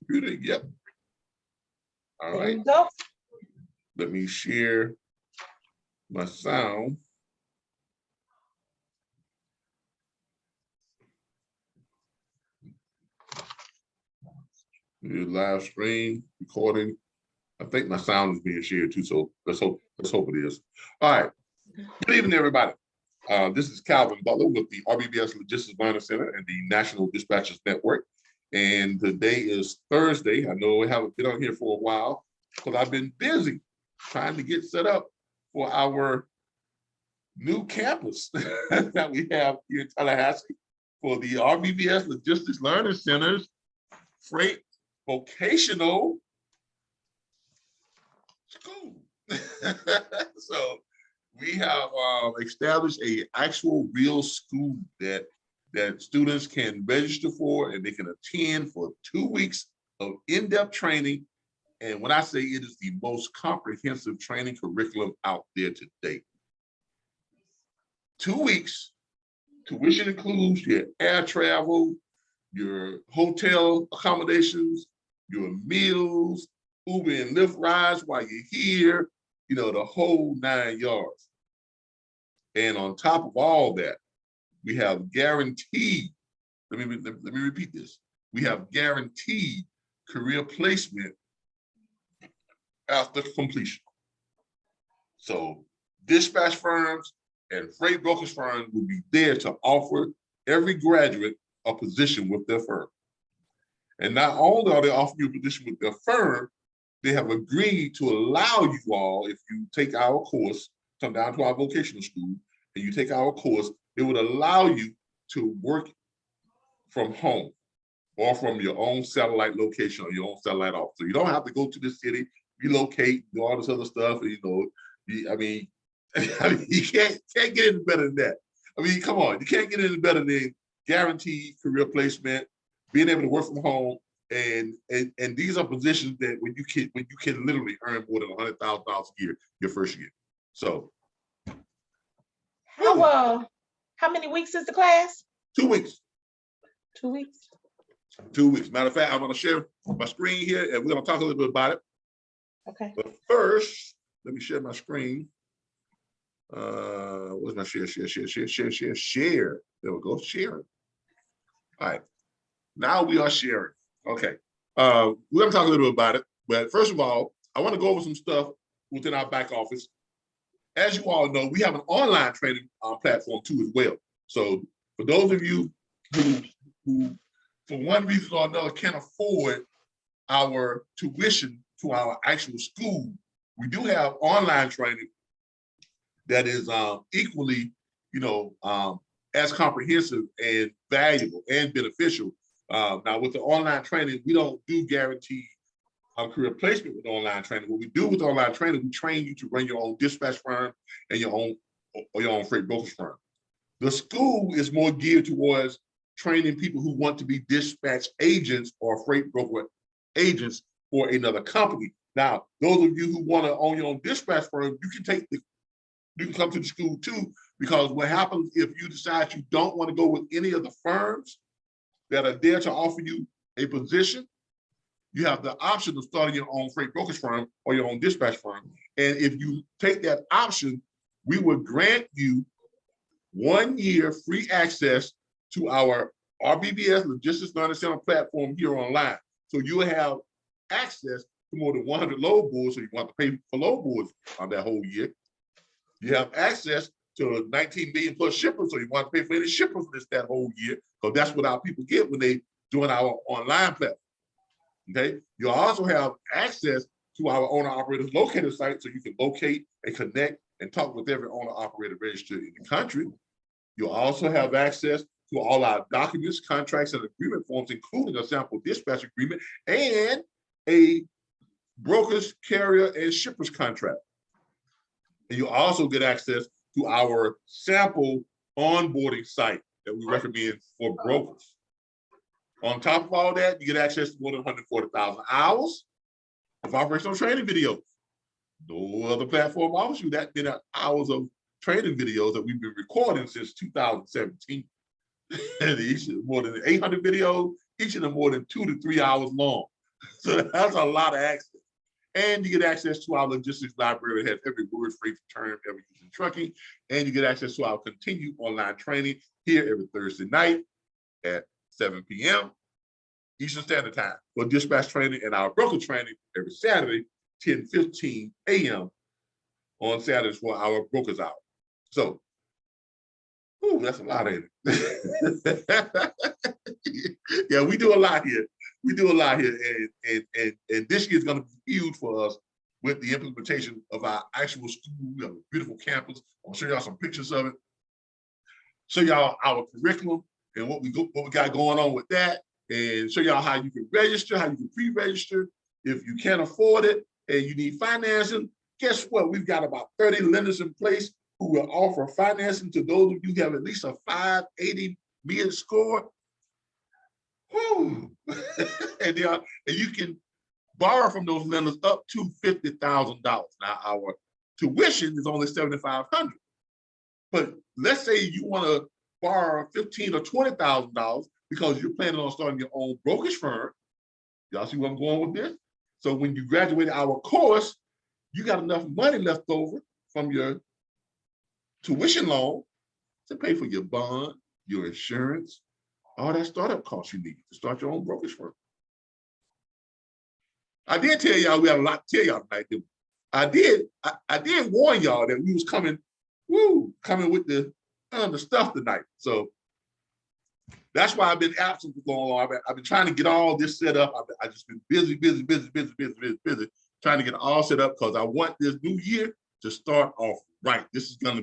Computer, yep. All There right. you go. Let me share my sound. Your live stream recording. I think my sound is being shared too, so let's hope it is. All right. Good evening, everybody. This is Calvin Butler with the RBBS Logistics Learning Center and the National Dispatchers Network. And today is Thursday. I know I haven't been on here for a while because I've been busy trying to get set up for our new campus that we have here in Tallahassee for the RBBS Logistics Learning Center's Freight Vocational School. So we have established a actual real school that students can register for and they can attend for 2 weeks of in-depth training. And when I say it is the most comprehensive training curriculum out there today. 2 weeks, tuition includes your air travel, your hotel accommodations, your meals, Uber and Lyft rides while you're here, you know, the whole 9 yards. And on top of all that, we have guaranteed, let me repeat this. We have guaranteed career placement after completion. So dispatch firms and freight brokerage firms will be there to offer every graduate a position with their firm. And not only are they offering you a position with their firm, they have agreed to allow you all, if you take our course, come down to our vocational school, and you take our course, it would allow you to work from home or from your own satellite location or your own satellite office. So you don't have to go to the city, relocate, do all this other stuff. And, you know, I mean, you can't get any better than that. I mean, come on, you can't get any better than guaranteed career placement, being able to work from home, and these are positions that when you can literally earn more than $100,000 a year your first year. So, How many weeks is the class? 2 weeks. 2 weeks. 2 weeks. Matter of fact, I'm going to share my screen here, and we're going to talk a little bit about it. Okay. But first, let me share my screen. What's my share? Share. There we go. Sharing. All right. Now we are sharing. Okay. We're going to talk a little bit about it. But first of all, I want to go over some stuff within our back office. As you all know, we have an online training platform too as well. So for those of you who for one reason or another can't afford our tuition to our actual school, we do have online training that is equally, you know, as comprehensive and valuable and beneficial. Now with the online training, we don't do guaranteed career placement with online training. What we do with online training, we train you to run your own dispatch firm and your own freight brokerage firm. The school is more geared towards training people who want to be dispatch agents or freight broker agents for another company. Now, those of you who want to own your own dispatch firm, you can come to the school too, because what happens if you decide you don't want to go with any of the firms that are there to offer you a position, you have the option of starting your own freight brokerage firm or your own dispatch firm. And if you take that option, we will grant you 1 year free access to our RBBS Logistics Learning Center platform here online. So you will have access to more than 100 load boards, so you want to pay for load boards on that whole year. You have access to 19 million plus shippers, so you want to pay for any shippers that whole year, because that's what our people get when they join our online platform. Okay, you also have access to our owner operators locator site, so you can locate and connect and talk with every owner operator registered in the country. You also have access to all our documents, contracts, and agreement forms, including a sample dispatch agreement and a broker's, carrier, and shipper's contract. And you also get access to our sample onboarding site that we recommend for brokers. On top of all that, you get access to more than 140,000 hours of operational training videos. No other platform offers you that many hours of training videos that we've been recording since 2017. And each more than 800 videos, each of them more than 2 to 3 hours long. So that's a lot of access. And you get access to our logistics library that has every word, phrase, term ever used in trucking. And you get access to our continued online training here every Thursday night at 7 p.m. Eastern Standard Time for dispatch training, and our broker training every Saturday, 10:15 a.m. on Saturdays for our brokers hour. So, ooh, that's a lot, ain't it? Yeah, we do a lot here. We do a lot here, and this year is going to be huge for us with the implementation of our actual school. We have a beautiful campus. I'll show y'all some pictures of it. Show y'all our curriculum and what we got going on with that, and show y'all how you can register, how you can pre-register. If you can't afford it and you need financing, guess what? We've got about 30 lenders in place who will offer financing to those of you who have at least a 580 mid score. Woo. And you can borrow from those lenders up to $50,000. Now, our tuition is only $7,500. But let's say you want to borrow $15,000 or $20,000 because you're planning on starting your own brokerage firm. Y'all see where I'm going with this? So when you graduate our course, you got enough money left over from your tuition loan to pay for your bond, your insurance, all that startup costs you need to start your own brokerage firm. I did tell y'all we had a lot to tell y'all tonight. I did warn y'all that we was coming with the stuff tonight. So that's why I've been absent for so long. I've been trying to get all this set up. I've just been busy, trying to get all set up because I want this new year to start off right. This is gonna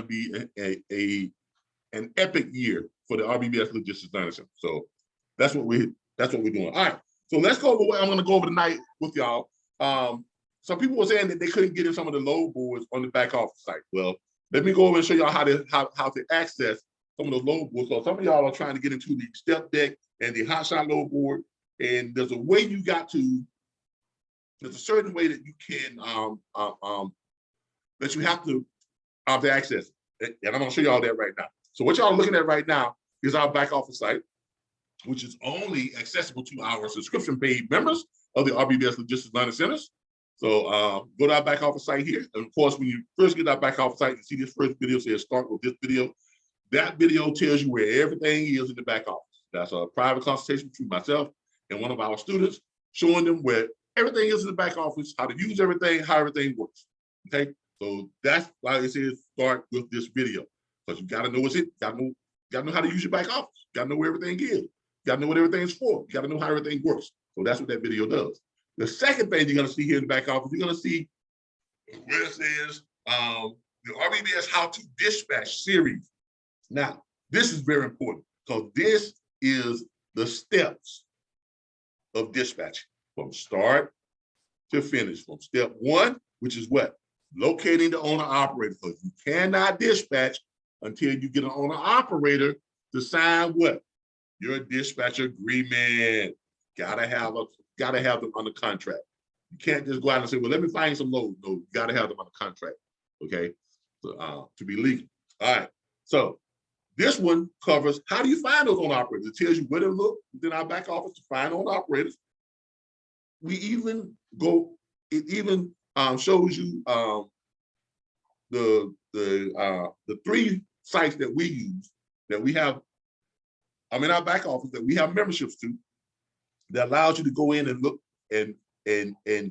be an epic year for the RBBS Logistics Learning Center. So that's what we're doing. All right. So let's go over what I'm going to go over tonight with y'all. Some people were saying that they couldn't get in some of the load boards on the back office site. Well, let me go over and show y'all how to access some of those load boards. So some of y'all are trying to get into the step deck and the hotshot load board, and there's a way there's a certain way that you can that you have to access it. And I'm going to show y'all that right now. So what y'all are looking at right now is our back office site, which is only accessible to our subscription paid members of the RBBS Logistics Learning Centers. So go to our back office site here. And of course, when you first get our back office site, you see this first video says start with this video. That video tells you where everything is in the back office. That's a private consultation between myself and one of our students, showing them where everything is in the back office, how to use everything, how everything works. Okay, so that's why it says start with this video, because you got to know what's it. Got to know how to use your back office. Got to know where everything is. You got to know what everything's for. You got to know how everything works. So that's what that video does. The second thing you're going to see here in the back office, you're going to see where it says the RBBS How to Dispatch series. Now, this is very important because this is the steps of dispatching from start to finish. From step one, which is what? Locating the owner operator, because you cannot dispatch until you get an owner operator to sign what? Your dispatch agreement. Gotta have them under contract. You can't just go out and say, well, let me find some loads. No, you gotta have them under contract. Okay, so, to be legal. All right. So this one covers how do you find those owner operators? It tells you where to look within our back office to find owner operators. It even shows you the 3 sites that we use, that we have in our back office, that we have memberships to, that allows you to go in and look and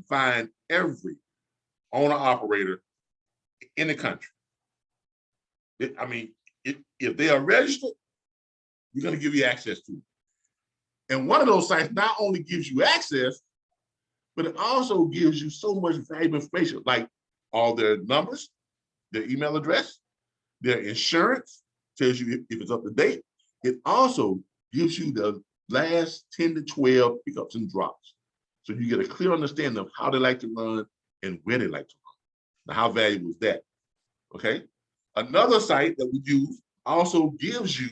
find every owner operator in the country. If they are registered, we're going to give you access to it. And one of those sites not only gives you access, but it also gives you so much valuable information, like all their numbers, their email address, their insurance, tells you if it's up to date. It also gives you the last 10 to 12 pickups and drops. So you get a clear understanding of how they like to run and where they like to run. Now, how valuable is that? Okay. Another site that we use also gives you,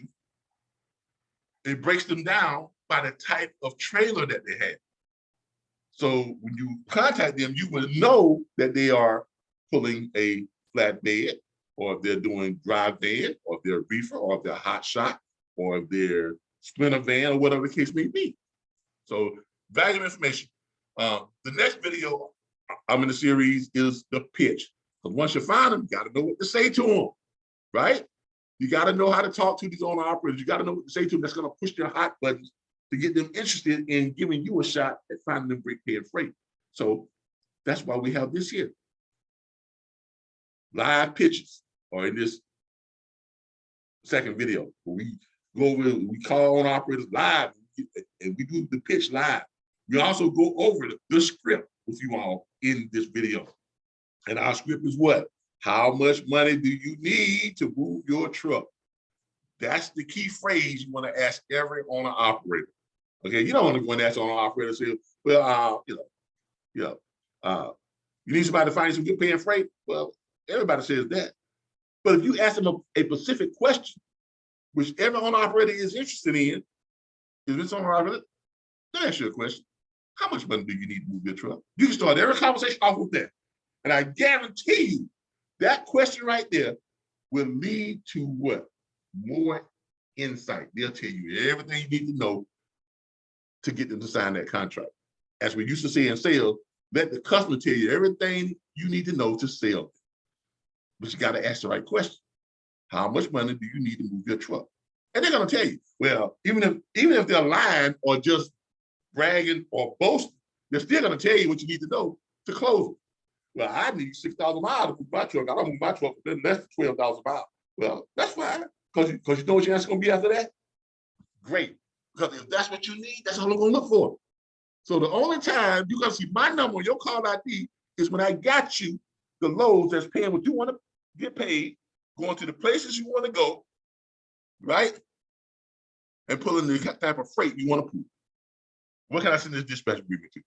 it breaks them down by the type of trailer that they have. So when you contact them, you will know that they are pulling a flatbed, or if they're doing drive van, or if they're reefer, or if they're hot shot, or if they're sprinter van, or whatever the case may be. So Value information. The next video I'm in the series is the pitch. Because once you find them, you got to know what to say to them, right? You got to know how to talk to these owner operators. You got to know what to say to them that's going to push their hot buttons to get them interested in giving you a shot at finding them great paying freight. So that's why we have this here. Live pitches, or in this second video, where we go over, we call on operators live, and we do the pitch live. We also go over the script with you all in this video. And our script is what? How much money do you need to move your truck? That's the key phrase you want to ask every owner operator. Okay, you don't want to go and ask owner operator and say, well, you need somebody to find some good paying freight. Well, everybody says that. But if you ask them a specific question, which every owner operator is interested in, if it's owner operator, they'll ask you a question. How much money do you need to move your truck? You can start every conversation off with that. And I guarantee you, that question right there will lead to what? More insight. They'll tell you everything you need to know to get them to sign that contract. As we used to say in sales, let the customer tell you everything you need to know to sell. But you got to ask the right question. How much money do you need to move your truck? And they're going to tell you, well, even if they're lying or just bragging or boasting, they're still going to tell you what you need to know to close it. Well, I need 6,000 miles to move my truck. I don't move my truck for less than 12,000 miles. Well, that's fine, because you know what your answer's going to be after that? Great. Because if that's what you need, that's all I'm going to look for. So the only time you're going to see my number on your call ID is when I got you the loads that's paying what you want to get paid, going to the places you want to go, right? And pulling the type of freight you want to pull. What can I send this dispatch agreement to?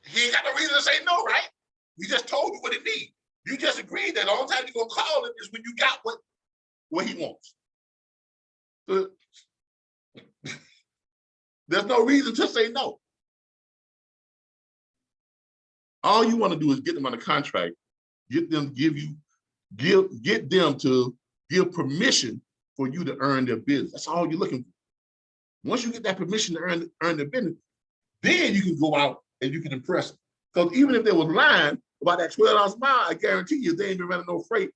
He ain't got no reason to say no, right? He just told you what it needs. You just agreed that the only time you're going to call him is when you got what he wants. So, there's no reason to say no. All you want to do is get them on a contract, get them to give permission for you to earn their business. That's all you're looking for. Once you get that permission to earn their business, then you can go out and you can impress them. Because even if they was lying about that $12 a mile, I guarantee you, they ain't been running no freight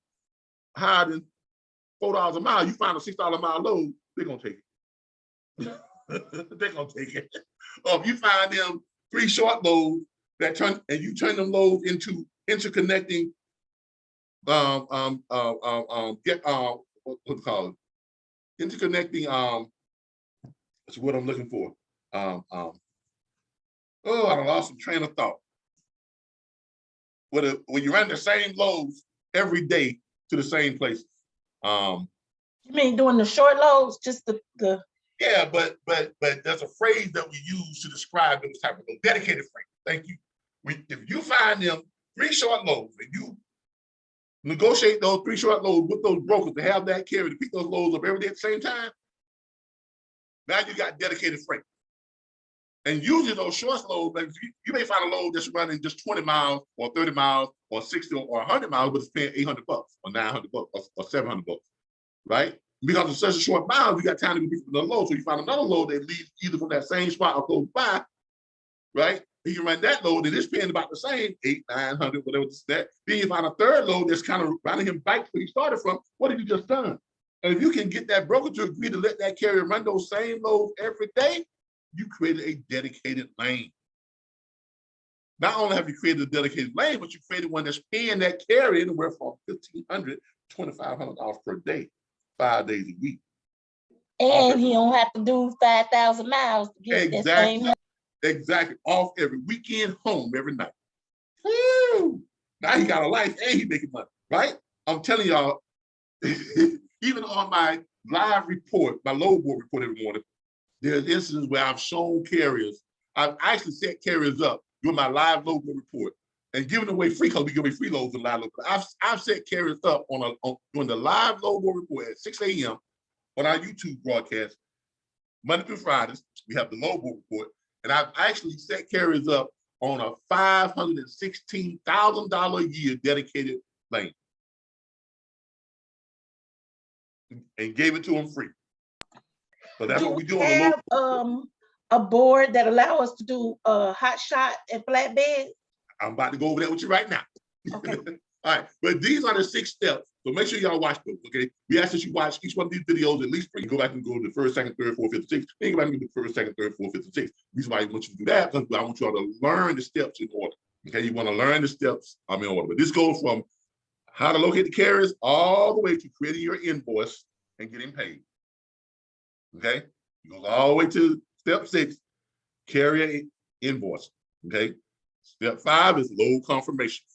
higher than $4 a mile. You find a $6 a mile load, they're gonna take it. They're gonna take it. Or if you find them 3 short loads that turn them loads into interconnecting what's it called? Interconnecting that's what I'm looking for. Oh, I lost some train of thought. When you run the same loads every day to the same places. You mean doing the short loads, just the Yeah, but there's a phrase that we use to describe those type of loads. Dedicated freight. Thank you. If you find them 3 short loads and you negotiate those 3 short loads with those brokers to have that carry to pick those loads up every day at the same time, now you got dedicated freight. And usually those short loads, like you may find a load that's running just 20 miles or 30 miles or 60 or 100 miles, but it's paying $800 or $900 or $700, right? Because it's such a short mile, you got time to get another load. So you find another load that leaves either from that same spot or close by, right? You can run that load and it's paying about the same, $800, $900, whatever it's that. Then you find a third load that's kind of running him back where he started from. What have you just done? And if you can get that broker to agree to let that carrier run those same loads every day, you created a dedicated lane. Not only have you created a dedicated lane, but you created one that's paying that carrier anywhere from $1,500 to $2,500 per day, 5 days a week. and he don't have to do 5,000 miles to get that same money. Exactly. Off every weekend, home every night. Woo! Now he got a life and he making money, right? I'm telling y'all, even on my live report, my load board report every morning, there's instances where I've shown carriers, I've actually set carriers up doing my live load board report and giving away free, because we give away free loads and live load. I've set carriers up doing the live load board report at 6 a.m. on our YouTube broadcast, Monday through Fridays. We have the load board report, and I've actually set carriers up on a $516,000 a year dedicated lane and gave it to them free. So that's what we do on the load board. a board that allow us to do hot shot and flatbed? I'm about to go over that with you right now. Okay. All right, but these are the 6 steps. So make sure y'all watch those, okay? We ask that you watch each one of these videos at least 3. Go back and go to the first, second, third, fourth, fifth, sixth. Then go back and do the first, second, third, fourth, fifth, and sixth. The reason why I want you to do that because I want y'all to learn the steps in order. Okay, you want to learn the steps in order. But this goes from how to locate the carriers all the way to creating your invoice and getting paid. Okay, it goes all the way to step 6, carrier invoice. Okay, step 5 is load confirmation.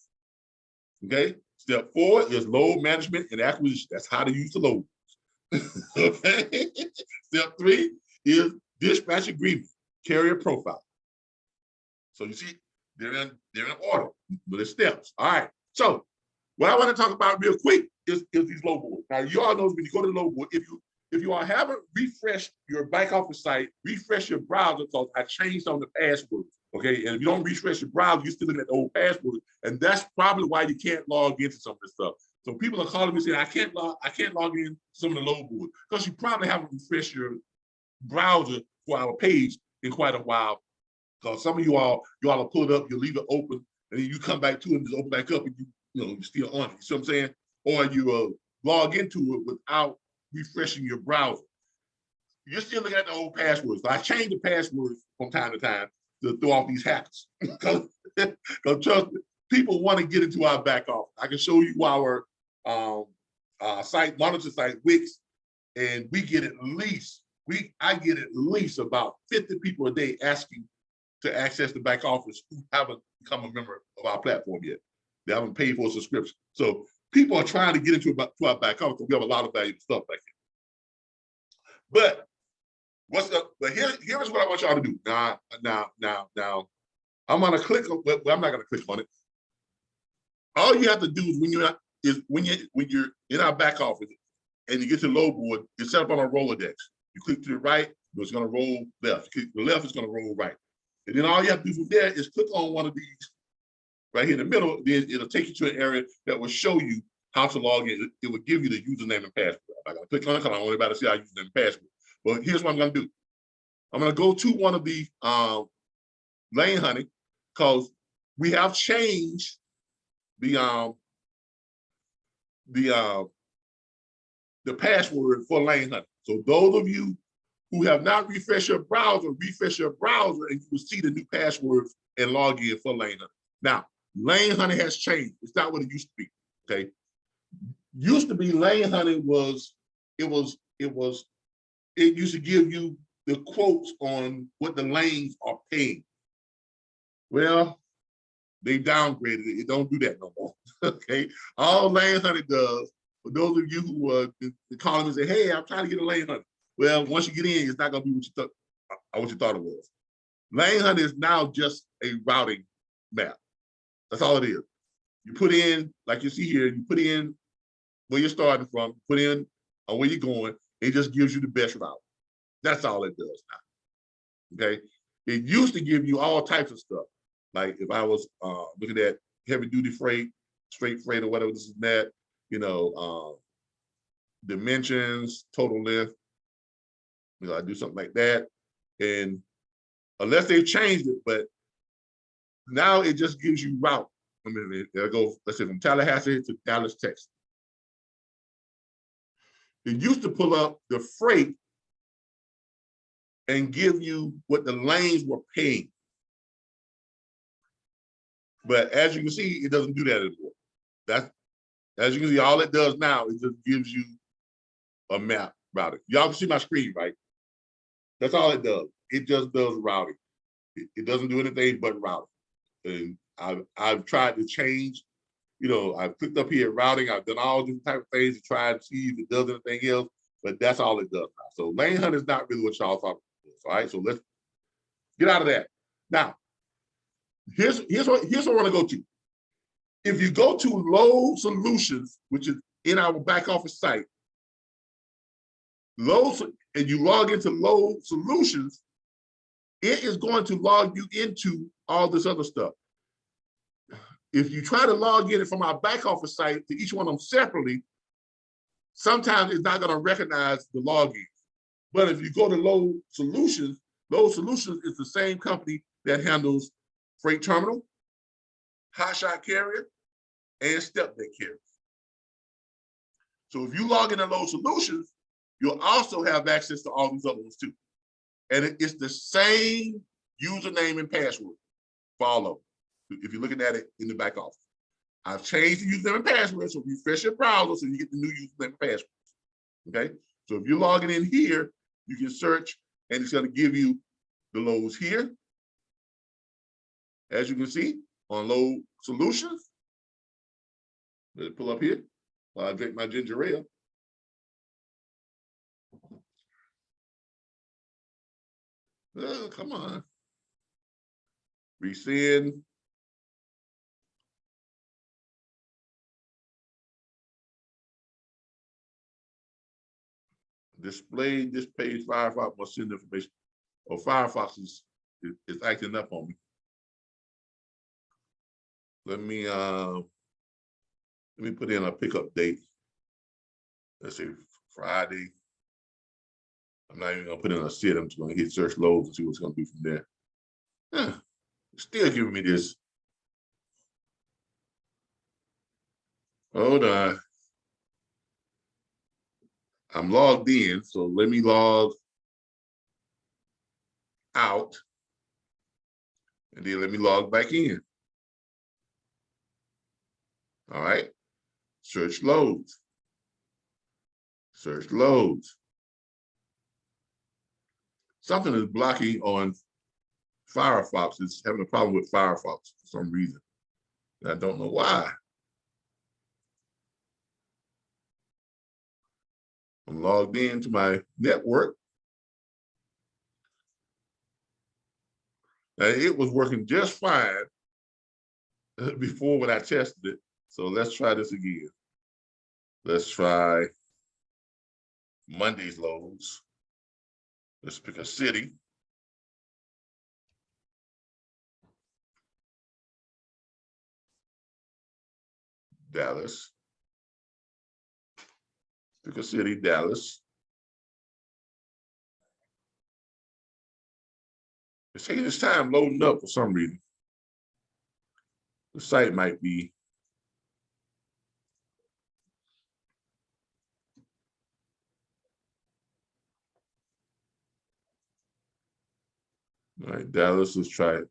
Okay, step 4 is load management and acquisition. That's how to use the load. Okay, step 3 is dispatch agreement, carrier profile. So you see, they're in order, but it's steps. All right. So what I want to talk about real quick is these load boards. Now you all know when you go to the load board, if you all haven't refreshed your back office site, refresh your browser because I changed on the passwords. Okay, and if you don't refresh your browser, you're still looking at the old password, and that's probably why you can't log into some of this stuff. So people are calling me saying, I can't log in some of the load boards because you probably haven't refreshed your browser for our page in quite a while. Because some of you all will pull it up, you leave it open, and then you come back to it and just open back up, and you're still on it. You see what I'm saying? Or you log into it without refreshing your browser. You're still looking at the old passwords. So I change the passwords from time to time to throw off these hackers. Because trust me, people want to get into our back office. I can show you our site, monitor site, Wix, and we get at least, I get at least about 50 people a day asking to access the back office who haven't become a member of our platform yet. They haven't paid for a subscription. So people are trying to get into our back office because we have a lot of valuable stuff back here. But here's what I want y'all to do. Now, I'm gonna click on, well, I'm not gonna click on it. All you have to do is when you're in our back office and you get to the load board, you're set up on a Rolodex. You click to the right, it's gonna roll left. You click to the left, it's gonna roll right. And then all you have to do from there is click on one of these right here in the middle. Then it'll take you to an area that will show you how to log in. It will give you the username and password. I'm not gonna click on it because I don't want anybody to see our username and password. But here's what I'm gonna do. I'm gonna go to one of the Lane Honey because we have changed the password for Lane Honey. So those of you who have not refreshed your browser, refresh your browser and you will see the new passwords and log in for Lane Honey. Now, Lane Honey has changed. It's not what it used to be, okay? Used to be Lane Honey it used to give you the quotes on what the lanes are paying. Well, they downgraded it. It don't do that no more, okay? All Lane Honey does, for those of you who call me and say, hey, I'm trying to get a Lane Honey. Well, once you get in, it's not gonna be what you thought it was. Lane Honey is now just a routing map. That's all it is. You put in, like you see here, you put in where you're starting from, put in where you're going, it just gives you the best route. That's all it does now, okay? It used to give you all types of stuff. Like if I was looking at heavy duty freight, straight freight or whatever this is that, dimensions, total length, I do something like that. And unless they've changed it, but now it just gives you route. I mean, it'll go, let's say from Tallahassee to Dallas, Texas. It used to pull up the freight and give you what the lanes were paying. But as you can see, it doesn't do that anymore. As you can see, all it does now is just gives you a map routing. Y'all can see my screen, right? That's all it does. It just does routing. It doesn't do anything but routing. And I've tried to change, I've clicked up here at routing. I've done all different type of things to try and see if it does anything else, but that's all it does now. So Lane Hunt is not really what y'all talking about. All right, so let's get out of that. Now, here's what I want to go to. If you go to Load Solutions, which is in our back office site, and you log into Load Solutions, it is going to log you into all this other stuff. If you try to log in from our back office site to each one of them separately, sometimes it's not going to recognize the login. But if you go to Load Solutions, Load Solutions is the same company that handles freight terminal, hotshot carrier, and step deck carriers. So if you log in to Load Solutions, you'll also have access to all these other ones too. And it's the same username and password for all of them. If you're looking at it in the back office, I've changed the username and password, so refresh your browser so you get the new username and password. Okay, so if you're logging in here, you can search and it's going to give you the loads here. As you can see on Load Solutions. Let it pull up here while I drink my ginger ale. Oh, come on. Resend. Display this page. Firefox must send information. Or Firefox is acting up on me. Let me put in a pickup date. Let's say Friday. I'm not even gonna put in a set. I'm just gonna hit search loads and see what's gonna be from there. Still giving me this. Hold on. I'm logged in, so let me log out. And then let me log back in. All right. Search loads. Search loads. Something is blocking on Firefox. It's having a problem with Firefox for some reason. And I don't know why. I'm logged into my network. Now, it was working just fine before when I tested it. So let's try this again. Let's try Monday's loads. Let's pick a city. Dallas. Pick a city, Dallas. It's taking its time loading up for some reason. The site might be. All right, Dallas, let's try it.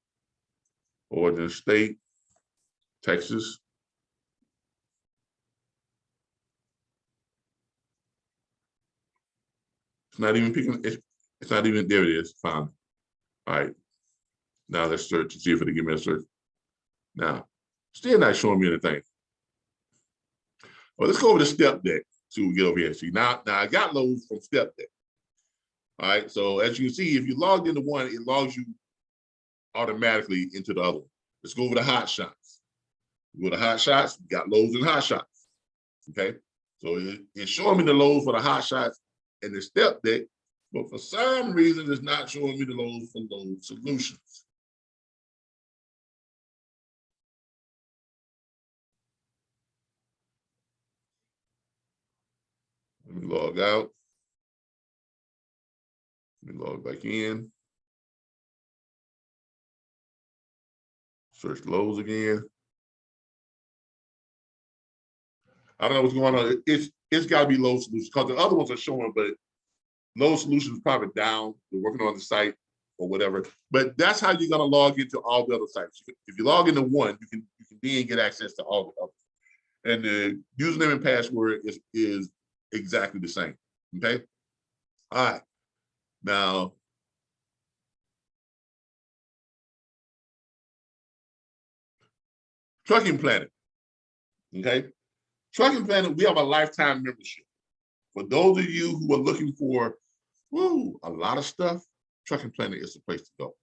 Oregon State, Texas. It's not even picking, it's not even, there it is, found it. All right, now let's search to see if it'll give me a search. Now, still not showing me anything. Well, let's go over to step deck. See what we get over here. See, now I got loads from step deck. All right, so as you can see, if you logged into one, it logs you automatically into the other one. Let's go over to hot shots. We go to hot shots, we got loads and hot shots. Okay, so it's showing me the loads for the hot shots and the step deck, but for some reason, it's not showing me the loads for Load Solutions. Let me log out. Let me log back in. Search loads again. I don't know what's going on. It's got to be Load Solutions because the other ones are showing, but Load Solutions is probably down. They're working on the site or whatever. But that's how you're going to log into all the other sites. If you log into one, you can then get access to all the others. And the username and password is exactly the same. Okay. All right. Now, Trucking Planet. Okay. Trucking Planet, we have a lifetime membership. For those of you who are looking for a lot of stuff, Trucking Planet is the place to go.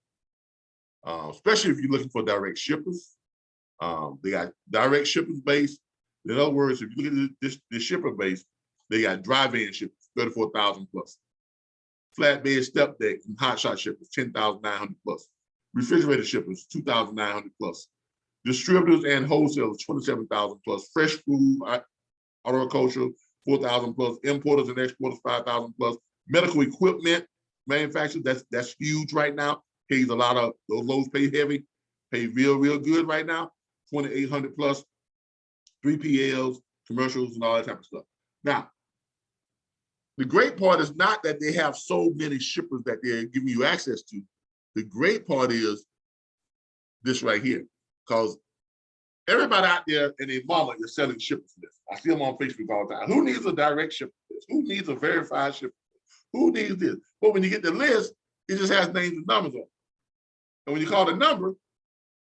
Especially if you're looking for direct shippers. They got direct shippers base. In other words, if you look at this shipper base, they got drive-in shippers, 34,000 plus. Flatbed step deck and hotshot shippers, 10,900 plus. Refrigerator shippers, 2,900 plus. Distributors and wholesalers, 27,000 plus. Fresh food, agriculture, 4,000 plus. Importers and exporters, 5,000 plus. Medical equipment, manufacturer, that's huge right now. Pays a lot of those loads, pay heavy, pay real good right now. 2,800 plus 3PLs, commercials, and all that type of stuff. Now, the great part is not that they have so many shippers that they're giving you access to. The great part is this right here, because everybody out there in their mama is selling shippers list. I see them on Facebook all the time. Who needs a direct shipper list? Who needs a verified shipper list? Who needs this? But when you get the list, it just has names and numbers on it. And when you call the number,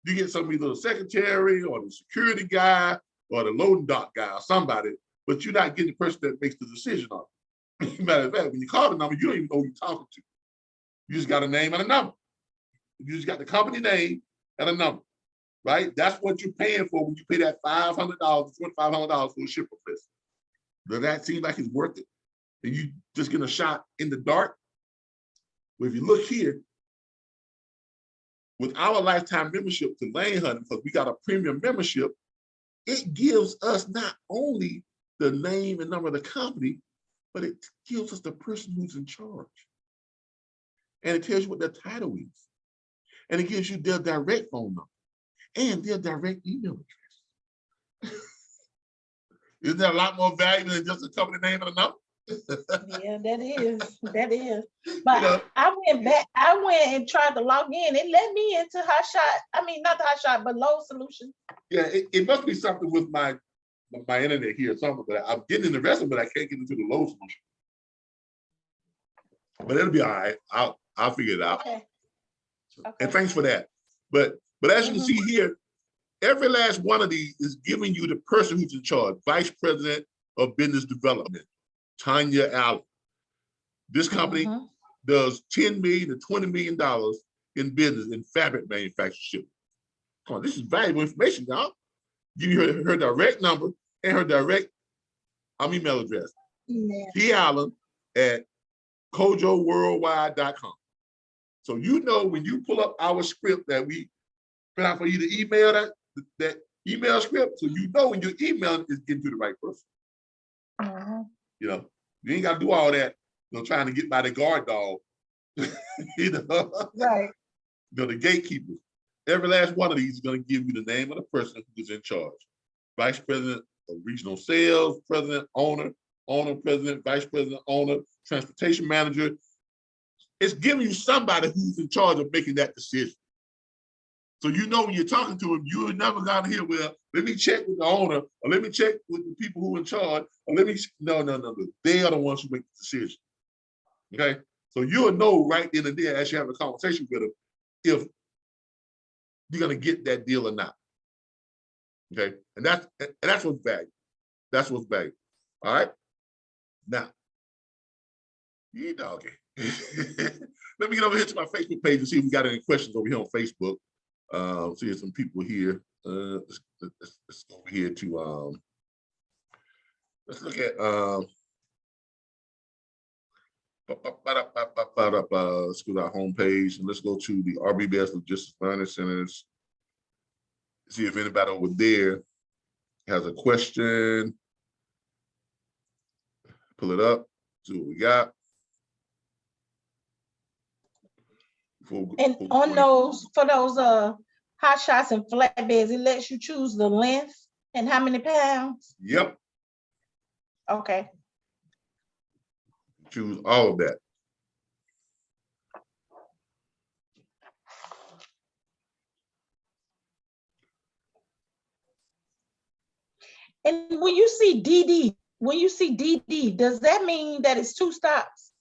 you get some either the secretary or the security guy or the loading dock guy or somebody, but you're not getting the person that makes the decision on it. Matter of fact, when you call the number, you don't even know who you're talking to. You just got a name and a number. You just got the company name and a number, right? That's what you're paying for when you pay that $500, $2,500 for a shipper list. Does that seem like it's worth it? And you just getting a shot in the dark? Well, if you look here, with our lifetime membership to Lane Hunting, because we got a premium membership, it gives us not only the name and number of the company, but it gives us the person who's in charge. And it tells you what their title is. And it gives you their direct phone number and their direct email address. Isn't there a lot more value than just a company name and a number? Yeah, that is. But you know, I went and tried to log in. It let me into Hot Shot. I mean, not the Hot Shot, but Load Solutions. Yeah, it must be something with my internet here or something, but I'm getting in the rest of it, but I can't get into the Load Solution. But it'll be all right. I'll figure it out. Okay. And thanks for that. But as you can see here, every last one of these is giving you the person who's in charge, Vice President of Business Development, Tanya Allen. This company does $10 million to $20 million in business in fabric manufacturership. Come on, this is valuable information, y'all. Give you her direct number and her direct email address. T. Allen at kojoworldwide.com. So you know when you pull up our script that we put out for you to email that email script, so you know when your email is getting to the right person. You know, you ain't got to do all that, you know, trying to get by the guard dog. You know, right? You know, the gatekeepers. Every last one of these is going to give you the name of the person who's in charge. Vice President of Regional Sales, President, Owner, President, Vice President, Owner, Transportation Manager. It's giving you somebody who's in charge of making that decision. So you know when you're talking to them, you're never gonna hear, well, let me check with the owner, or let me check with the people who are in charge, or let me, no. They are the ones who make the decision. Okay? So you'll know right then and there as you have a conversation with them if you're gonna get that deal or not. Okay? And that's what's valuable. That's what's valuable. All right? Now, you doggy. Let me get over here to my Facebook page and see if we got any questions over here on Facebook. See some people here. Let's go over here to let's look at let's go to our homepage and let's go to the RBBS Logistics Learning Centers. See if anybody over there has a question. Pull it up, see what we got. And on those, for those hot shots and flatbeds, it lets you choose the length and how many pounds? Yep. Okay. Choose all of that. And when you see DD, does that mean that it's 2 stops?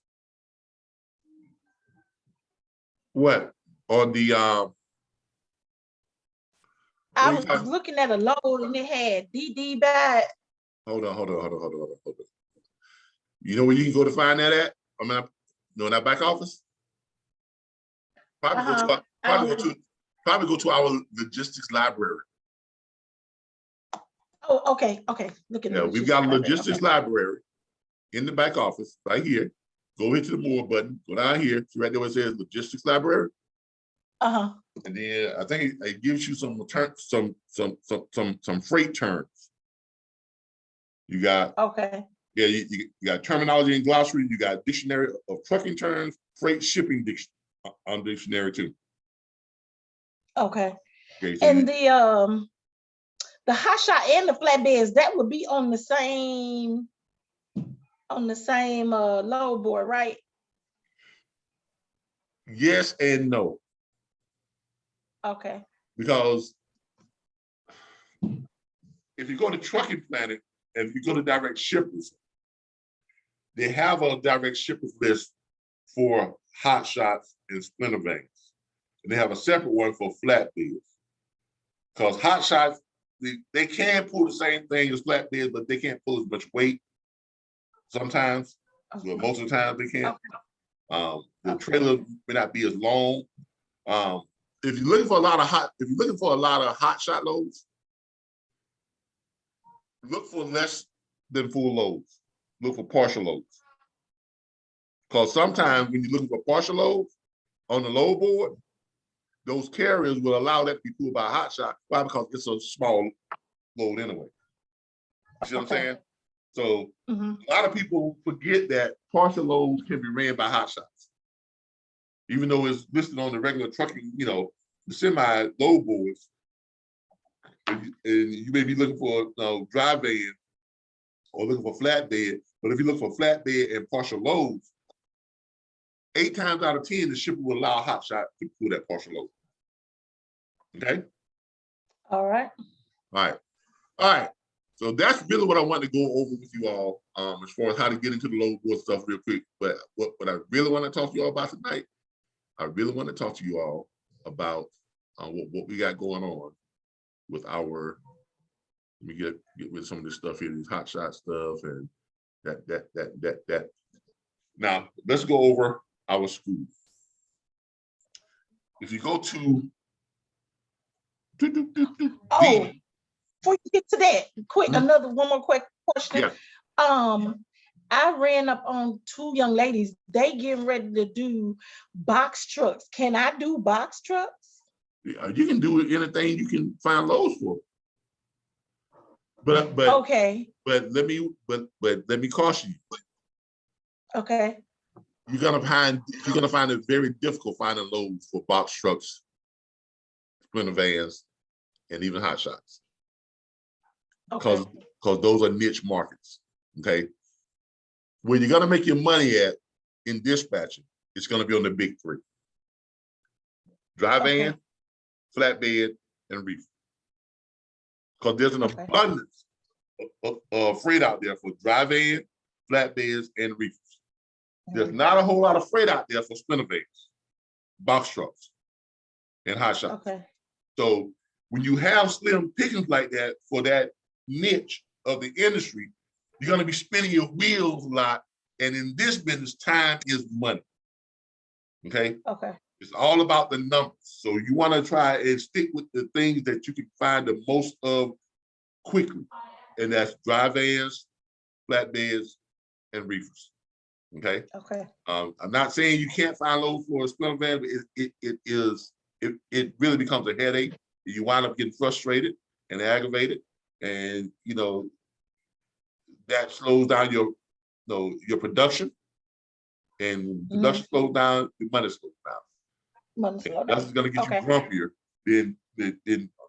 What? On the I was looking at a load and it had DD by. Hold on. You know where you can go to find that at? I mean, in that back office? Probably go to our logistics library. Oh, okay. Look at we've got a logistics library in the back office right here. Go into the more button, go down here, see right there where it says logistics library. And then I think it gives you some freight terms. You got you got terminology and glossary, you got dictionary of trucking terms, freight shipping dictionary too. Okay. Okay, so And the hot shot and the flatbeds, that would be on the same load board, right? yes and no, Okay. because if you go to Trucking Planet and if you go to direct shippers, they have a direct shippers list for hot shots and splinter vans. And they have a separate one for flatbeds. Because hot shots, they can pull the same thing as flatbeds, but they can't pull as much weight sometimes. Well, most of the time they can't. The trailer may not be as long. If you're looking for a lot of hot shot loads, look for less than full loads. Look for partial loads. Because sometimes when you're looking for partial loads on the load board, those carriers will allow that to be pulled by a hot shot. Why? Because it's a small load anyway. You see what I'm saying? So a lot of people forget that partial loads can be ran by hot shots. Even though it's listed on the regular trucking, the semi load boards, and you may be looking for dry van or looking for flatbed, but if you look for flatbed and partial loads, 8 times out of 10, the shipper will allow a hot shot to pull that partial load. Okay? All right. All right. So that's really what I wanted to go over with you all as far as how to get into the load board stuff real quick. But what I really want to talk to you all about tonight, I really want to talk to you all about what we got going on with our, let me get rid of some of this stuff here, these hot shot stuff and that. Now, let's go over our school. If you go to before you get to that, one more quick question. Yeah. I ran up on 2 young ladies. They getting ready to do box trucks. Can I do box trucks? Yeah, you can do anything you can find loads for. But okay. But let me caution you. Okay. You're gonna find it very difficult finding loads for box trucks, splinter vans, and even hot shots. Because those are niche markets. Okay. Where you're gonna make your money at in dispatching, it's gonna be on the big 3. Dry van, flatbed, and reefer. Because there's an abundance of freight out there for dry van, flatbeds, and reefers. There's not a whole lot of freight out there for splinter vans, box trucks, and hot shots. So when you have slim pickings like that for that niche of the industry, you're going to be spinning your wheels a lot. And in this business, time is money. Okay? It's all about the numbers. So you want to try and stick with the things that you can find the most of quickly. And that's dry vans, flatbeds, and reefers. Okay. I'm not saying you can't find loads for a splinter van, but it really becomes a headache. You wind up getting frustrated and aggravated, and that slows down your production. And when production slows down, your money slows down. That's going to get you grumpier than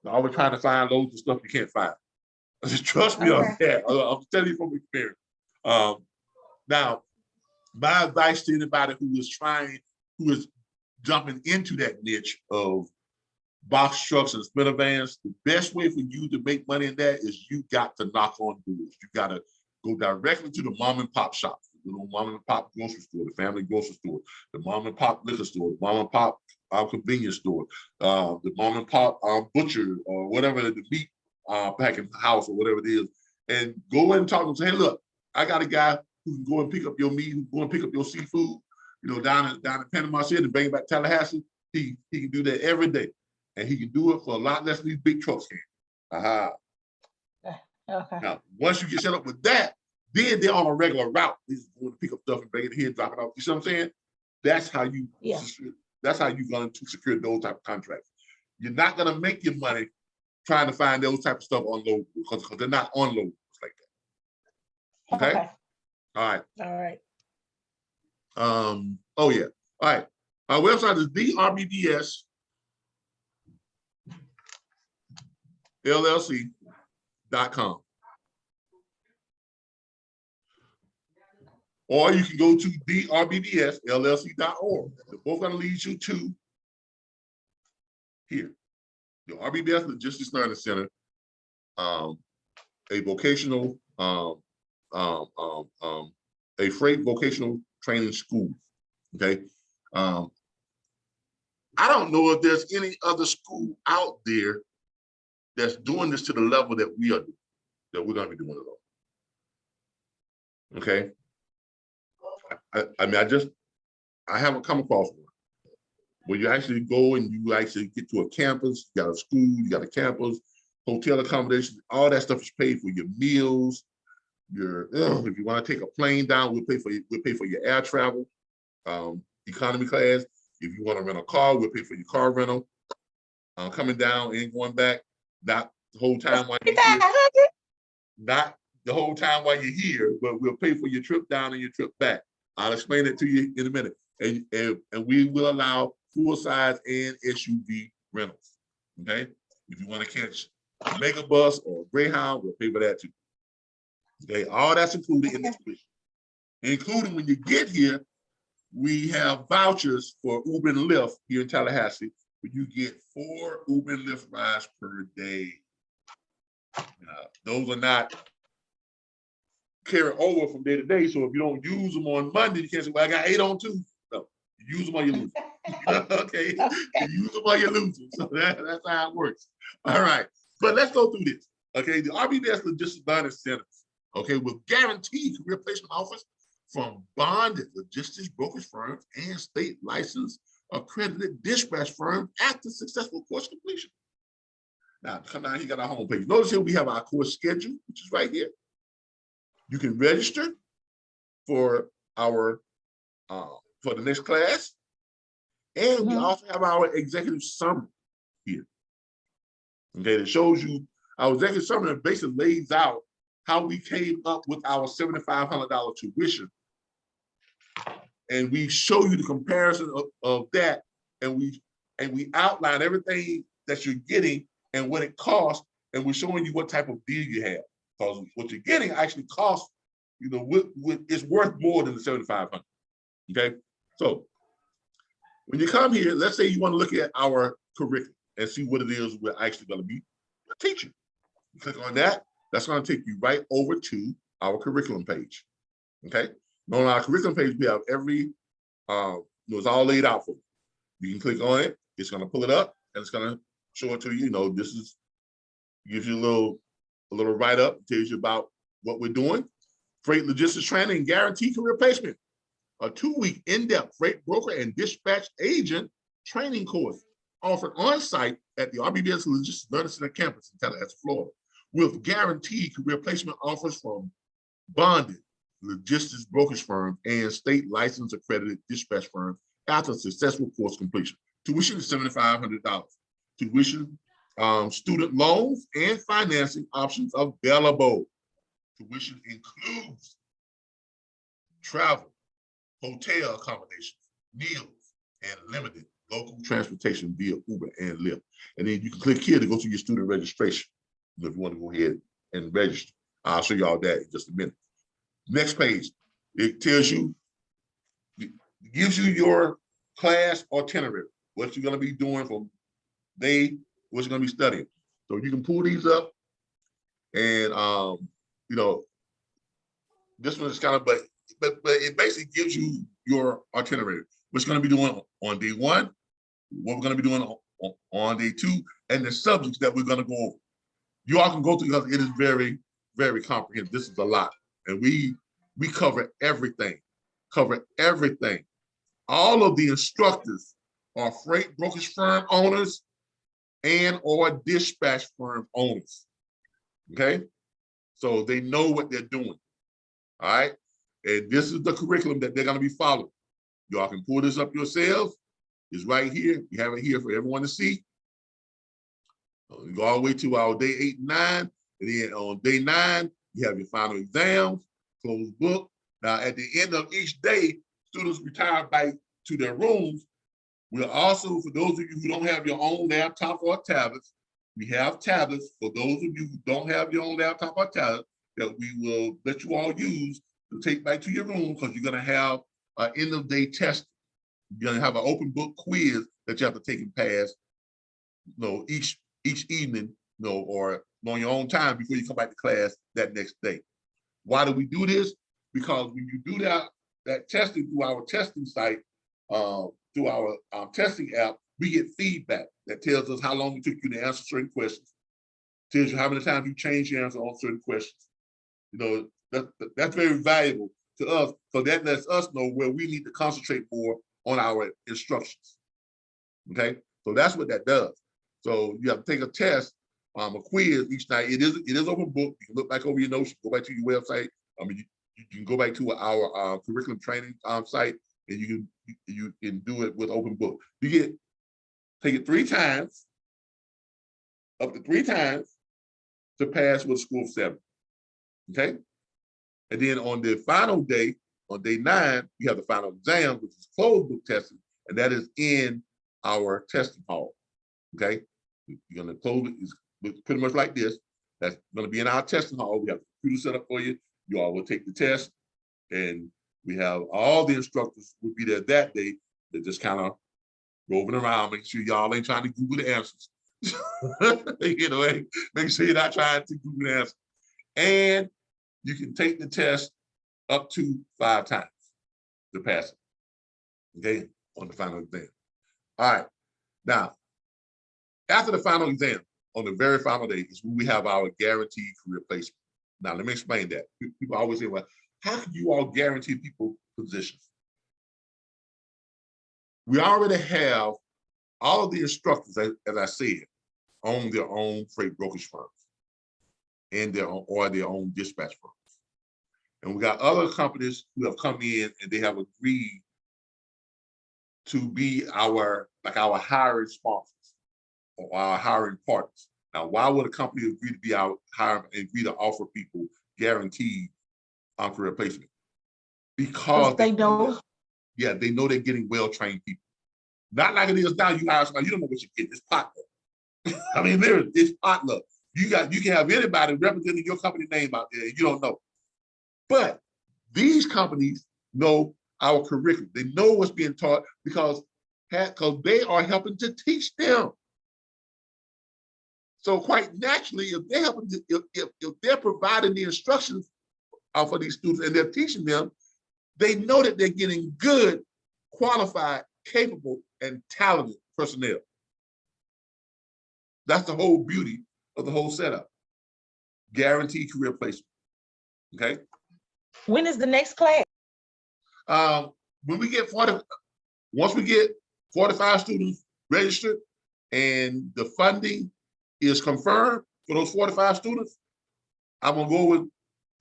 always trying to find loads of stuff you can't find. Just trust me on that. I'm telling you from experience. Now, my advice to anybody who is jumping into that niche of box trucks and splinter vans, the best way for you to make money in that is you got to knock on doors. You got to go directly to the mom and pop shops, the little mom and pop grocery store, the family grocery store, the mom and pop liquor store, the mom and pop convenience store, the mom and pop butcher or whatever, the meat packing house or whatever it is, and go in and talk to them. Say, hey, look, I got a guy who can go and pick up your meat, who can go and pick up your seafood, down in Panama City and bring it back to Tallahassee. He can do that every day. And he can do it for a lot less than these big trucks can. Now, once you get set up with that, then they're on a regular route. They're just going to pick up stuff and bring it here, drop it off. You see what I'm saying? That's how you you're going to secure those type of contracts. You're not going to make your money trying to find those type of stuff on load because they're not on load like that. Okay? All right. Oh yeah. All right. Our website is RBBS LLC.com. Or you can go to RBBSLLC.org. They're both going to lead you to here. The RBBS Logistics Learning Center, a vocational, a freight vocational training school. Okay. I don't know if there's any other school out there that's doing this to the level that we are doing, that we're going to be doing it on. Okay. I mean, I haven't come across one where you actually go and you actually get to a campus, you got a school, you got a campus, hotel accommodations, all that stuff is paid for, your meals, your, if you want to take a plane down, we'll pay for your air travel, economy class. If you want to rent a car, we'll pay for your car rental, coming down and going back, not the whole time while you're here, not the whole time while you're here, but we'll pay for your trip down and your trip back. I'll explain it to you in a minute. And we will allow full-size and SUV rentals, okay? If you want to catch a mega bus or a Greyhound, we'll pay for that too. Okay, all that's included in the tuition. Including when you get here, we have vouchers for Uber and Lyft here in Tallahassee, where you get 4 Uber and Lyft rides per day. Those are not carry over from day to day. So if you don't use them on Monday, you can't say, well, I got 8 on Tuesday. No, you use them or you lose. Okay, you use them or you lose them. So that's how it works. All right, but let's go through this. Okay, the RBBS Logistics Learning Centers, okay, will guarantee career placement offers from bonded logistics brokerage firms and state licensed accredited dispatch firms after successful course completion. Now, come down here, got our homepage. Notice here we have our course schedule, which is right here. You can register for our for the next class, and we also have our executive summary here. Okay, that shows you our executive summary basically lays out how we came up with our $7,500 tuition, and we show you the comparison of that, and we outline everything that you're getting and what it costs, and we're showing you what type of deal you have. Because what you're getting actually costs, you know, it's worth more than the $7,500. Okay, so when you come here, let's say you want to look at our curriculum and see what it is we're actually going to be teaching. You click on that. That's going to take you right over to our curriculum page. Okay, and on our curriculum page, we have every, it's all laid out for you. You can click on it. It's going to pull it up, and it's going to show it to you. You know, this is gives you a little write-up, tells you about what we're doing. Freight logistics training and guaranteed career placement. A 2-week in-depth freight broker and dispatch agent training course offered on-site at the RBBS Logistics Learning Center campus in Tallahassee, Florida, with guaranteed career placement offers from bonded logistics brokerage firms and state licensed accredited dispatch firms after successful course completion. Tuition is $7,500. Tuition, student loans and financing options available. Tuition includes travel, hotel accommodations, meals, and limited local transportation via Uber and Lyft. And then you can click here to go to your student registration if you want to go ahead and register. I'll show you all that in just a minute. Next page, it tells you, it gives you your class itinerary, what you're going to be doing from day, what you're going to be studying. So you can pull these up, and you know, this one is kind of, but it basically gives you your itinerary. What's going to be doing on day 1, what we're going to be doing on day 2, and the subjects that we're going to go over. You all can go through because it is very, very comprehensive. This is a lot, and we cover everything. All of the instructors are freight brokerage firm owners and or dispatch firm owners. Okay, so they know what they're doing. All right, and this is the curriculum that they're going to be following. Y'all can pull this up yourselves. It's right here. We have it here for everyone to see. You go all the way to our day 8 and 9, and then on day 9, you have your final exams, closed book. Now, at the end of each day, students retire by to their rooms. We'll also, for those of you who don't have your own laptop or tablets, we have tablets for those of you who don't have your own laptop or tablet that we will let you all use to take back to your room, because you're going to have an end of day test. You're going to have an open book quiz that you have to take and pass, each evening, or on your own time before you come back to class that next day. Why do we do this? Because when you do that testing through our testing site, through our testing app, we get feedback that tells us how long it took you to answer certain questions, tells you how many times you changed your answer on certain questions. That's very valuable to us, because that lets us know where we need to concentrate more on our instructions. Okay, so that's what that does. So you have to take a test, a quiz each night. It is open book. You can look back over your notes, go back to your website. You can go back to our curriculum training site, and you can do it with open book. You take it 3 times, up to 3 times, to pass with a score of 7. Okay, and then on the final day, on day 9, you have the final exam, which is closed book testing, and that is in our testing hall. Okay, you're gonna close it. It's pretty much like this. That's gonna be in our testing hall. We have a computer set up for you. You all will take the test, and we have all the instructors will be there that day. They're just kind of roving around, making sure y'all ain't trying to Google the answers. Make sure you're not trying to Google the answers. And you can take the test up to 5 times to pass it. Okay, on the final exam. All right. Now, after the final exam, on the very final day, is when we have our guaranteed career placement. Now, let me explain that. People always say, well, how can you all guarantee people positions? We already have all of the instructors, as I said, own their own freight brokerage firms and their own dispatch firms. And we got other companies who have come in and they have agreed to be our hiring sponsors or our hiring partners. Now, why would a company agree to be our hiring and agree to offer people guaranteed career placement? Because they know. Yeah, they know they're getting well-trained people. Not like it is now. You hire somebody, you don't know what you get. It's potluck. I mean, literally, it's potluck. You can have anybody representing your company name out there, and you don't know. But these companies know our curriculum. They know what's being taught because they are helping to teach them. So quite naturally, if they're helping, if they're providing the instructions for these students and they're teaching them, they know that they're getting good, qualified, capable, and talented personnel. That's the whole beauty of the whole setup. Guaranteed career placement. Okay. When is the next class? When we get once we get 45 students registered and the funding is confirmed for those 45 students, I'm gonna go over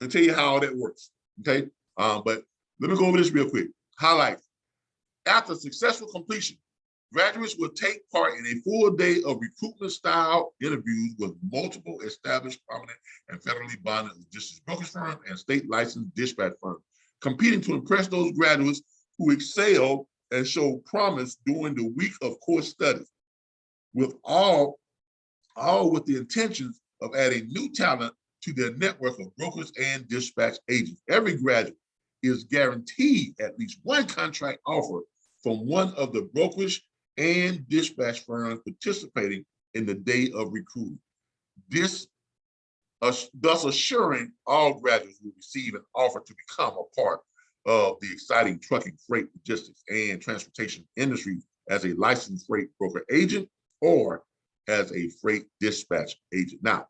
and tell you how that works. Okay. But let me go over this real quick. Highlights. After successful completion, graduates will take part in a full day of recruitment-style interviews with multiple established, prominent, and federally bonded logistics brokerage firms and state licensed dispatch firms, competing to impress those graduates who excel and show promise during the week of course studies, with all with the intentions of adding new talent to their network of brokers and dispatch agents. Every graduate is guaranteed at least one contract offer from one of the brokerage and dispatch firms participating in the day of recruiting. This thus assuring all graduates will receive an offer to become a part of the exciting trucking, freight, logistics, and transportation industry as a licensed freight broker agent or as a freight dispatch agent. Now,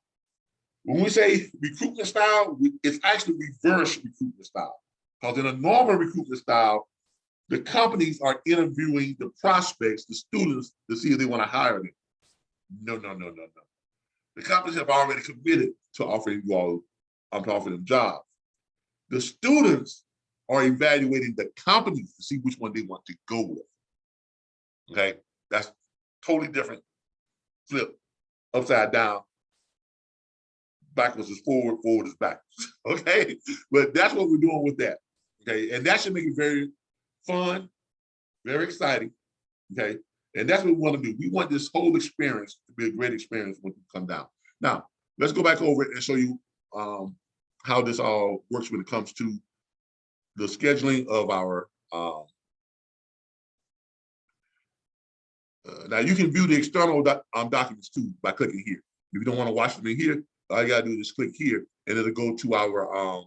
when we say recruitment style, it's actually reverse recruitment style. Because in a normal recruitment style, the companies are interviewing the prospects, the students, to see if they want to hire them. No. The companies have already committed to offering you all, to offer them jobs. The students are evaluating the companies to see which one they want to go with. Okay, that's totally different. Flip, upside down, backwards is forward, forward is backwards. Okay, but that's what we're doing with that. Okay, and that should make it very fun, Very exciting. Okay. And that's what we want to do. We want this whole experience to be a great experience when you come down. Now, let's go back over it and show you how this all works when it comes to the scheduling of our now you can view the external documents too by clicking here. If you don't want to watch them in here, all you gotta do is click here and it'll go to our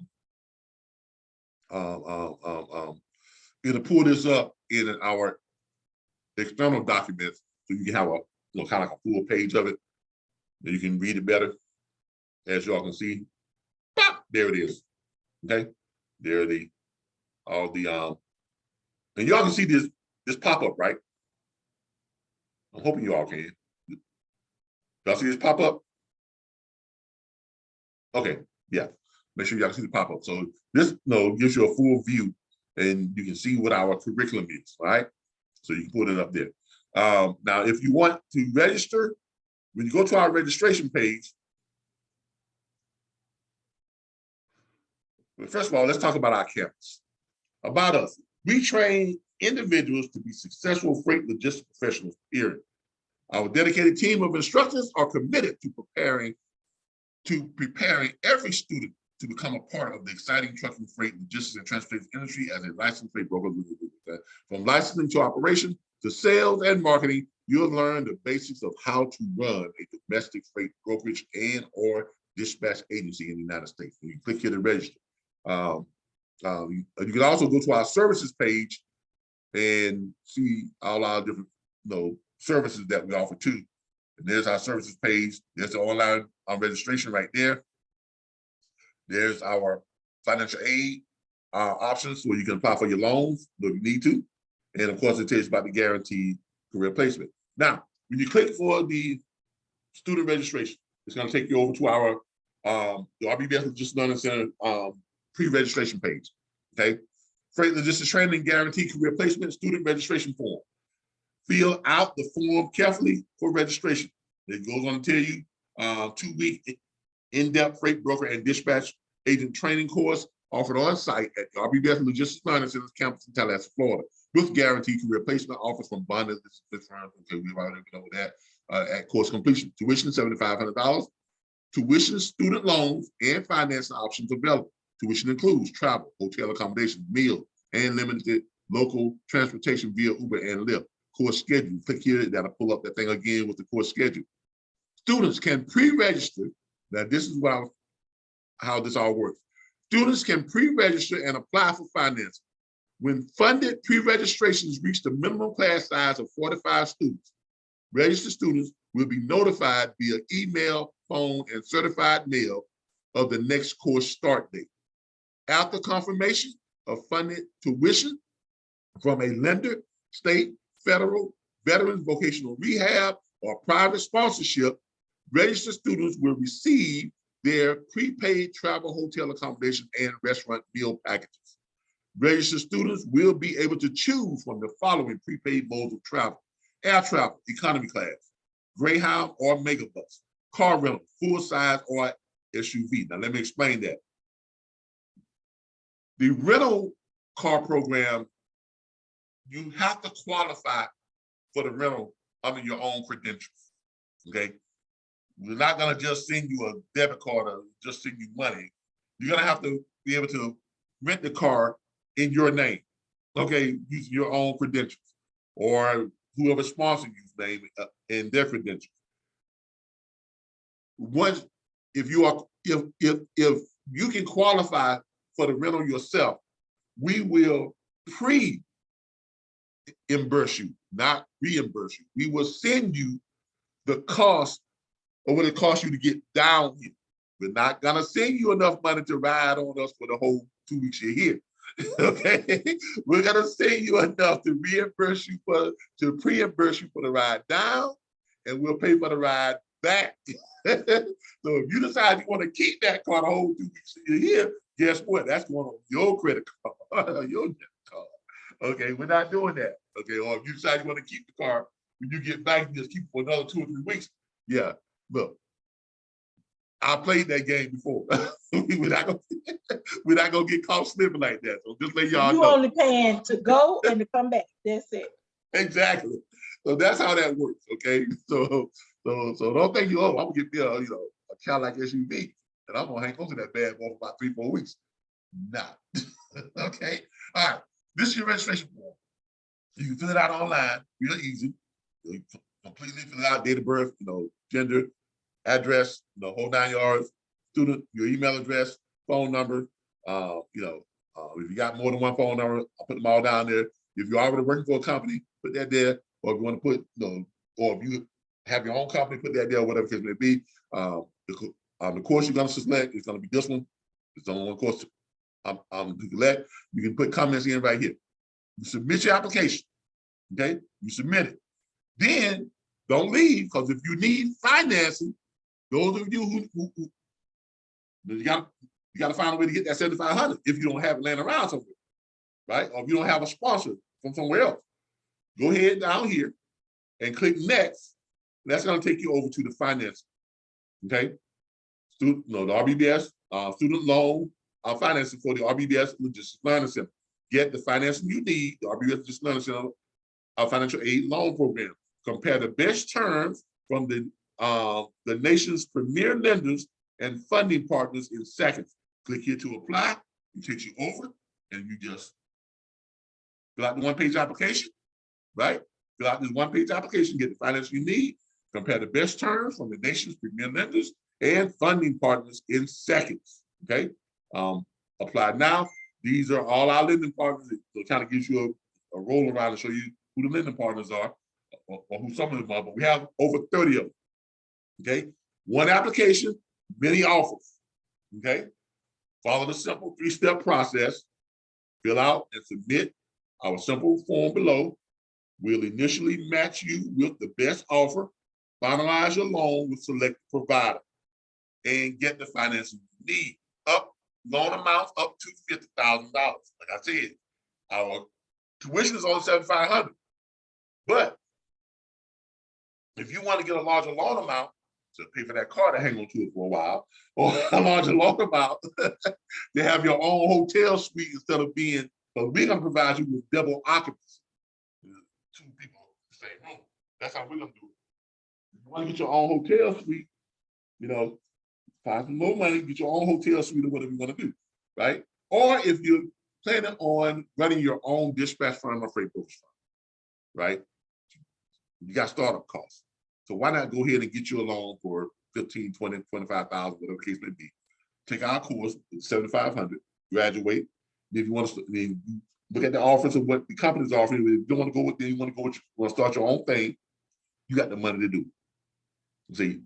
it'll pull this up in our external documents so you can have a kind of like a full page of it. And you can read it better. As y'all can see, pop, there it is. Okay, there are all the and y'all can see this pop up, right? I'm hoping you all can. Y'all see this pop up? Okay, yeah. Make sure y'all see the pop up. So this gives you a full view, and you can see what our curriculum is. All right, so you can put it up there. Now, if you want to register, when you go to our registration page, first of all, let's talk about our campus. About us, we train individuals to be successful freight logistics professionals, period. Our dedicated team of instructors are committed to preparing every student to become a part of the exciting trucking, freight, logistics, and transportation industry as a licensed freight broker. From licensing to operation to sales and marketing, you'll learn the basics of how to run a domestic freight brokerage and or dispatch agency in the United States. And you click here to register. You can also go to our services page and see all our different services that we offer too. And there's our services page. There's the online registration right there. There's our financial aid options where you can apply for your loans if you need to. And of course, it tells you about the guaranteed career placement. Now, when you click for the student registration, it's going to take you over to our the RBBS Logistics Learning Center pre-registration page. Okay, freight logistics training guaranteed career placement student registration form. Fill out the form carefully for registration. It goes on to tell you 2-week in-depth freight broker and dispatch agent training course offered on site at the RBBS Logistics Learning Center campus in Tallahassee, Florida, with guaranteed career placement offers from bonded firms. Okay, we've already know that. At course completion, tuition $7,500. Tuition, student loans, and financing options available. Tuition includes travel, hotel accommodation, meal, and limited local transportation via Uber and Lyft. Course schedule. Click here, that'll pull up that thing again with the course schedule. Students can pre-register. Now, this is how this all works. Students can pre-register and apply for financing. When funded pre-registrations reach the minimum class size of 45 students, registered students will be notified via email, phone, and certified mail of the next course start date. After confirmation of funded tuition from a lender, state, federal, veterans, vocational rehab, or private sponsorship, registered students will receive their prepaid travel, hotel accommodation, and restaurant meal packages. Registered students will be able to choose from the following prepaid modes of travel: air travel, economy class, Greyhound or Megabus, car rental, full size or SUV. Now let me explain that. The rental car program, you have to qualify for the rental under your own credentials, okay? We're not gonna just send you a debit card or just send you money. You're gonna have to be able to rent the car in your name, okay? Using your own credentials or whoever sponsored you's name in their credentials. Once, if you can qualify for the rental yourself, we will pre-reimburse you, not reimburse you. We will send you the cost of what it costs you to get down here. We're not gonna send you enough money to ride on us for the whole 2 weeks you're here. Okay, we're gonna send you enough to pre-reimburse you for the ride down, and we'll pay for the ride back. So if you decide you want to keep that car the whole 2 weeks you're here, guess what? That's going on your credit card, your debit card. Okay, we're not doing that. Okay, or if you decide you want to keep the car, when you get back, you just keep it for another 2 or 3 weeks. Yeah, look, I played that game before. we're not gonna get caught slipping like that. So just let y'all You know. only paying to go and to come back. That's it. Exactly. So that's how that works. Okay. So don't think I'm gonna get me a Cadillac SUV and I'm gonna hang on to that bad boy for about 3-4 weeks. Nah. Okay. All right. This is your registration form. You can fill it out online, real easy. You completely fill it out, date of birth, gender, address, whole 9 yards, student, your email address, phone number. If you got more than one phone number, I'll put them all down there. If you're already working for a company, put that there. Or if you want to put, or if you have your own company, put that there, whatever the case may be. The course you're going to select is going to be this one. It's the only one course I'm to select. You can put comments in right here. You submit your application. Okay, you submit it. Then don't leave, because if you need financing, those of you who you got to find a way to get that 7,500 if you don't have it laying around somewhere, right? Or if you don't have a sponsor from somewhere else. Go ahead down here and click next. That's going to take you over to the finance. Okay, the RBBS, student loan financing for the RBBS Logistics Learning Center. Get the financing you need. The RBBS Logistics Learning Center, financial aid loan program. Compare the best terms from the nation's premier lenders and funding partners in seconds. Click here to apply. It takes you over, and you just fill out the one-page application, right? Fill out this one-page application, get the finance you need, compare the best terms from the nation's premier lenders and funding partners in seconds, okay? Apply now. These are all our lending partners. It kind of gives you a roll around to show you who the lending partners are, or who some of them are, but we have over 30 of them, okay? One application, many offers, okay? Follow the simple 3-step process. Fill out and submit our simple form below. We'll initially match you with the best offer, finalize your loan with select provider, and get the financing you need. Loan amounts up to $50,000. Like I said, our tuition is only $7,500. But if you want to get a larger loan amount to pay for that car to hang on to it for a while, or a larger loan amount to have your own hotel suite instead of being, but we're going to provide you with double occupancy. 2 people in the same room. That's how we're going to do it. If you want to get your own hotel suite, find some more money, get your own hotel suite or whatever you want to do, right? Or if you're planning on running your own dispatch firm or freight brokerage firm, right? You got startup costs. So why not go ahead and get you a loan for 15, 20, 25,000, whatever the case may be. Take our course, 7,500, graduate. And if you want to look at the offers of what the company's offering, if you don't want to go with them, you want to start your own thing, you got the money to do it. See,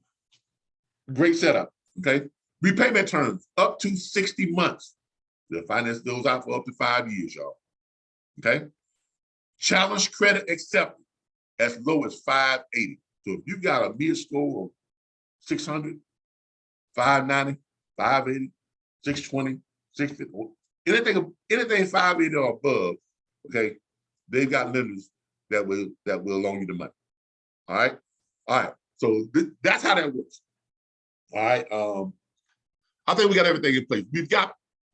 great setup, okay? Repayment terms, up to 60 months. The finance goes out for up to 5 years, y'all, okay? Challenge credit accepted as low as 580. So if you got a mid score of 600, 590, 580, 620, 650, anything 580 or above, okay, they've got lenders that will loan you the money. All right. So that's how that works. All right. I think we got everything in place.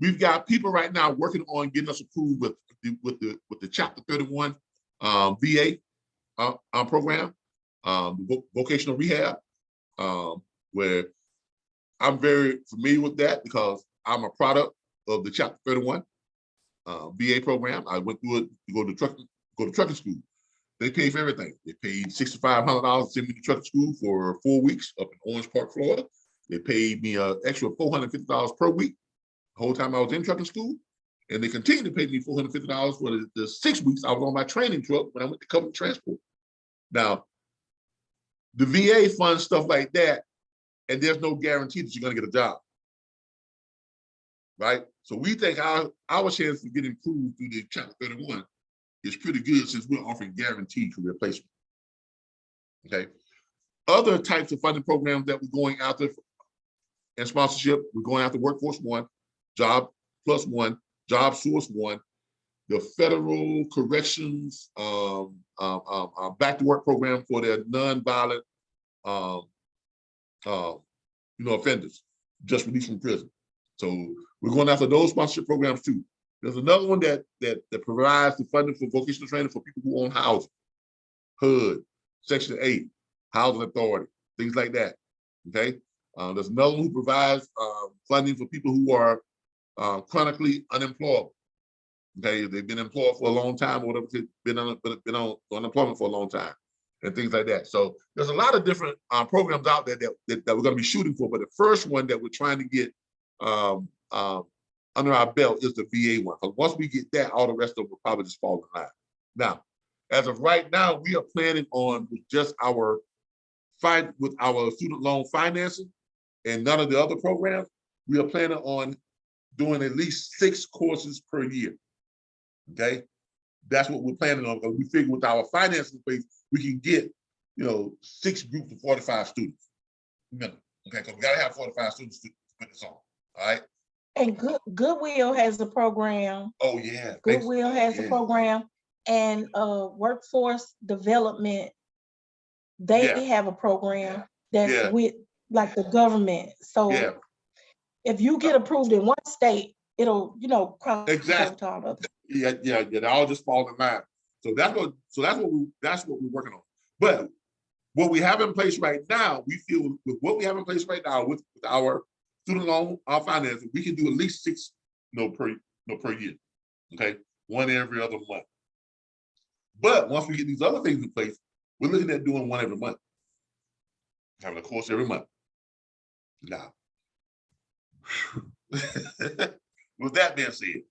We've got people right now working on getting us approved with the Chapter 31 VA program, vocational rehab, where I'm very familiar with that because I'm a product of the Chapter 31 VA program. I went through it to go to trucking school. They pay for everything. They paid $6,500 to send me to trucking school for 4 weeks up in Orange Park, Florida. They paid me an extra $450 per week the whole time I was in trucking school. And they continue to pay me $450 for the 6 weeks I was on my training truck when I went to cover transport. Now, the VA funds stuff like that, and there's no guarantee that you're going to get a job, right? So we think our chance of getting approved through the Chapter 31 is pretty good since we're offering guaranteed career placement, okay? Other types of funding programs that we're going after and sponsorship, we're going after Workforce One, Job Plus One, Job Source One, the Federal Corrections Back to Work program for their nonviolent offenders just released from prison. So we're going after those sponsorship programs too. There's another one that provides the funding for vocational training for people who own housing, HUD, Section 8, Housing Authority, things like that. Okay. There's another one who provides funding for people who are chronically unemployed. Okay, they've been employed for a long time, or whatever, been on unemployment for a long time, and things like that. So there's a lot of different programs out there that we're going to be shooting for. But the first one that we're trying to get under our belt is the VA one. Because once we get that, all the rest of them will probably just fall in line. Now, as of right now, we are planning on just our fight with our student loan financing and none of the other programs. We are planning on doing at least 6 courses per year. Okay, that's what we're planning on, because we figure with our financing base, we can get 6 groups of 45 students minimum. Okay, because we got to have 45 students to put this on. All right. And Goodwill has a program. Oh yeah. Goodwill has a program, and workforce development. They have a program that's with like the government. So if you get approved in one state, it'll cross over to all the others. Yeah. They all just fall in line. So that's what we're working on. But what we have in place right now, we feel with what we have in place right now with our student loan, our finances, we can do at least 6 per year. Okay, 1 every other month. But once we get these other things in place, we're looking at doing 1 every month, having a course every month. Now, with that being said,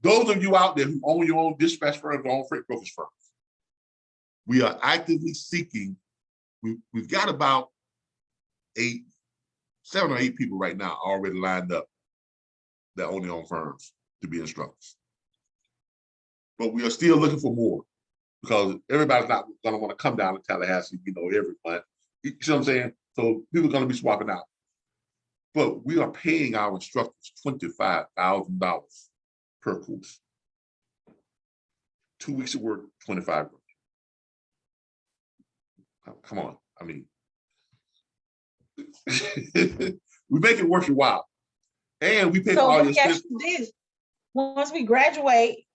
those of you out there who own your own dispatch firms, your own freight brokerage firms, we are actively seeking. We've got about 7 or 8 people right now already lined up that own their own firms to be instructors. But we are still looking for more, because everybody's not going to want to come down to Tallahassee, every month. You see what I'm saying? So people are going to be swapping out. But we are paying our instructors $25,000 per course. 2 weeks of work, $25,000. Come on, I mean, we make it worth your while, and we pay for all your expenses. Once we graduate,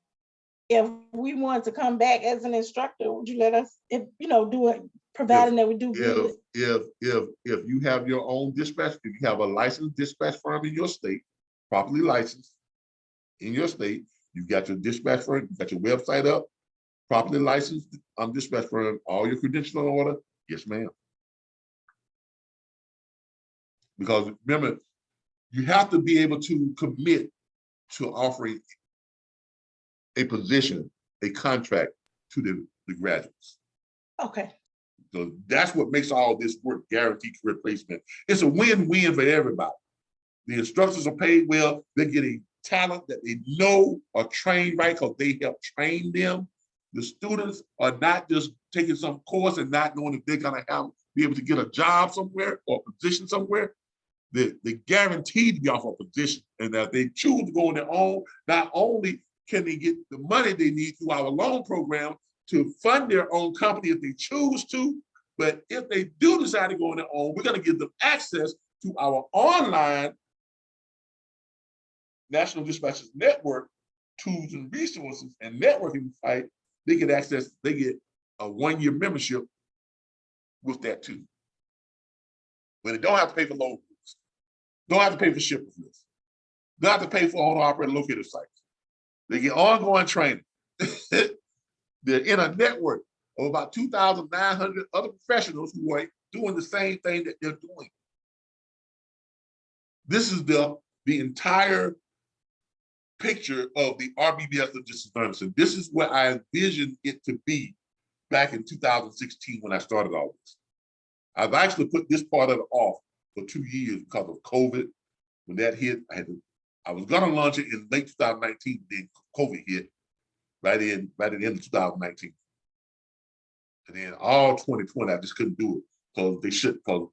if we want to come back as an instructor, would you let us? Do it, providing that we do good. If you have your own dispatch, if you have a licensed dispatch firm in your state, properly licensed in your state, you've got your dispatch firm, you've got your website up, properly licensed dispatch firm, all your credentials in order, yes, ma'am. Because remember, you have to be able to commit to offering a position, a contract to the graduates. Okay. So that's what makes all this work, guaranteed career placement. It's a win-win for everybody. The instructors are paid well, they're getting talent that they know are trained right because they help train them. The students are not just taking some course and not knowing if they're gonna be able to get a job somewhere or a position somewhere. They're guaranteed to be off a position, and that they choose to go on their own, not only can they get the money they need through our loan program to fund their own company if they choose to, but if they do decide to go on their own, we're going to give them access to our online National Dispatchers Network tools and resources and networking site. They get access, they get a 1-year membership with that too. But they don't have to pay for load groups, don't have to pay for shipping fees, don't have to pay for owner-operator locator sites. They get ongoing training. They're in a network of about 2,900 other professionals who are doing the same thing that they're doing. This is the entire picture of the RBBS Logistics Learning Center. This is what I envisioned it to be back in 2016 when I started all this. I've actually put this part of it off for 2 years because of COVID. When that hit, I was gonna launch it in late 2019, then COVID hit right at the end of 2019. And then all 2020, I just couldn't do it because they shut, because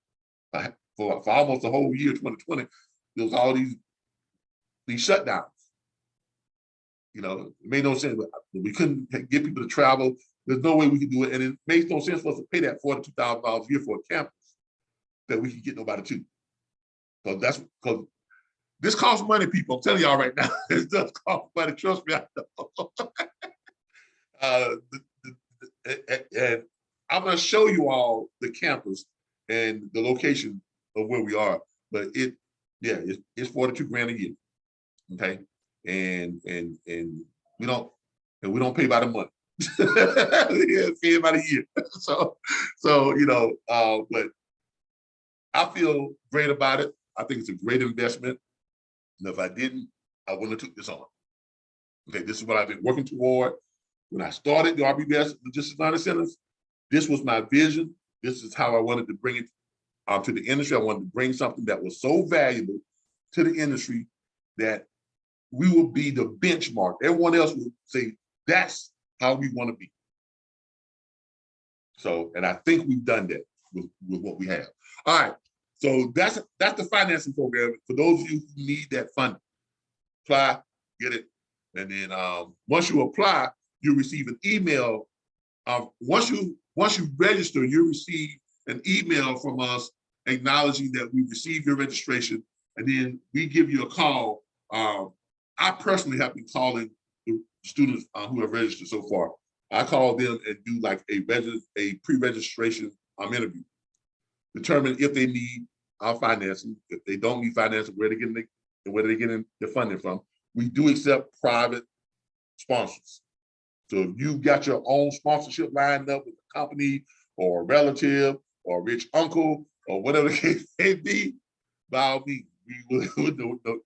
for almost the whole year 2020, there was all these shutdowns. It made no sense. We couldn't get people to travel. There's no way we could do it. And it makes no sense for us to pay that $42,000 a year for a campus that we could get nobody to. because this costs money, people. I'm telling y'all right now, it does cost money. Trust me, I know. And I'm going to show you all the campus and the location of where we are. But it's 42 grand a year. Okay, and we don't pay by the month. Yeah, pay by the year. So but I feel great about it. I think it's a great investment. And if I didn't, I wouldn't have took this on. Okay, this is what I've been working toward. When I started the RBBS Logistics Learning Centers, this was my vision. This is how I wanted to bring it to the industry. I wanted to bring something that was so valuable to the industry that we will be the benchmark. Everyone else will say, that's how we want to be. So, and I think we've done that with what we have. All right, so that's the financing program. For those of you who need that funding, apply, get it. And then once you apply, you receive an email. Once you register, you receive an email from us acknowledging that we received your registration, and then we give you a call. I personally have been calling the students who have registered so far. I call them and do like a pre-registration interview, determine if they need our financing. If they don't need financing, where they getting their funding from. We do accept private sponsors. So if you've got your own sponsorship lined up with a company or a relative or a rich uncle or whatever the case may be, by all means,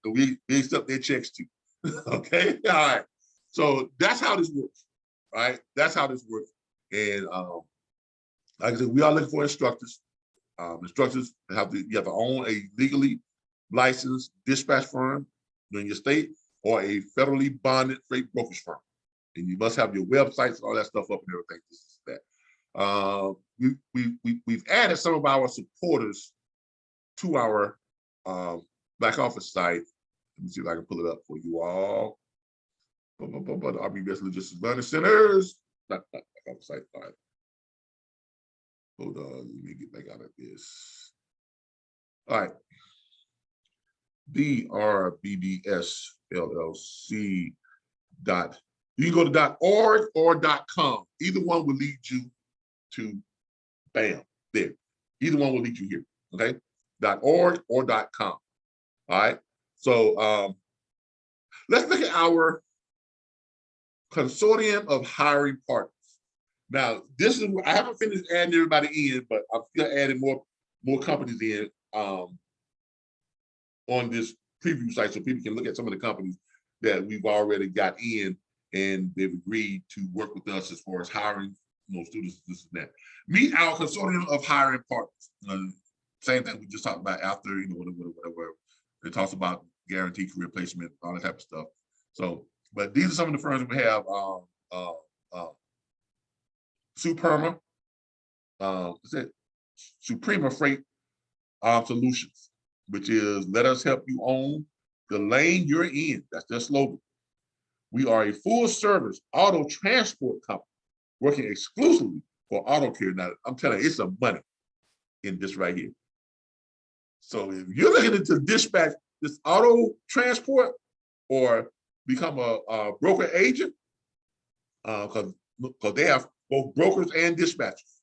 we accept their checks too. Okay, all right. So that's how this works, right? That's how this works. And like I said, we are looking for instructors. Instructors you have to own a legally licensed dispatch firm in your state or a federally bonded freight brokerage firm. And you must have your websites and all that stuff up and everything. This is that. We've added some of our supporters to our back office site. Let me see if I can pull it up for you all. RBBS Logistics Learning Centers. Not back office site. All right. Hold on. Let me get back out of this. All right. The RBBS LLC dot. You can go to .org or .com. Either one will lead you to, bam, there. Either one will lead you here, okay? .org or .com, all right? So let's look at our consortium of hiring partners. Now, this is, I haven't finished adding everybody in, but I'm still adding more companies in on this preview site so people can look at some of the companies that we've already got in, and they've agreed to work with us as far as hiring students, this and that. Meet our consortium of hiring partners. Same thing we just talked about after, whatever. It talks about guaranteed career placement, all that type of stuff. So, but these are some of the firms we have. Suprema, Suprema Freight Solutions, which is let us help you own the lane you're in. That's their slogan. We are a full-service auto transport company working exclusively for auto care. Now, I'm telling you, it's some money in this right here. So if you're looking into dispatch this auto transport or become a broker agent, because they have both brokers and dispatchers.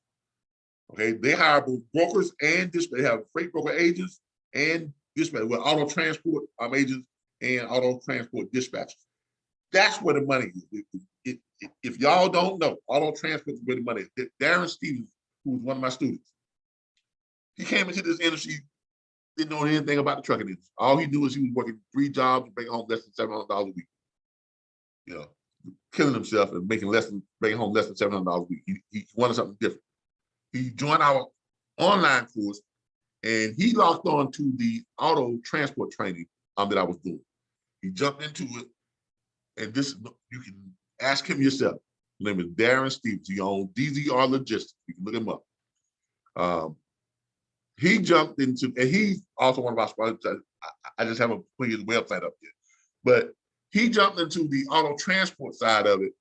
Okay, they hire both brokers and dispatchers. They have freight broker agents and dispatchers, with auto transport agents and auto transport dispatchers. That's where the money is. If y'all don't know, auto transport is where the money is. Darren Stevens, who was one of my students, he came into this industry, didn't know anything about the trucking industry. All he knew is he was working 3 jobs and bringing home less than $700 a week. Killing himself and bringing home less than $700 a week. He wanted something different. He joined our online course and he locked on to the auto transport training that I was doing. He jumped into it. And this, you can ask him yourself. His name is Darren Stevens. He owns DZR Logistics. You can look him up. He jumped into, and he's also one of our sponsors. I just haven't put his website up yet. But he jumped into the auto transport side of it.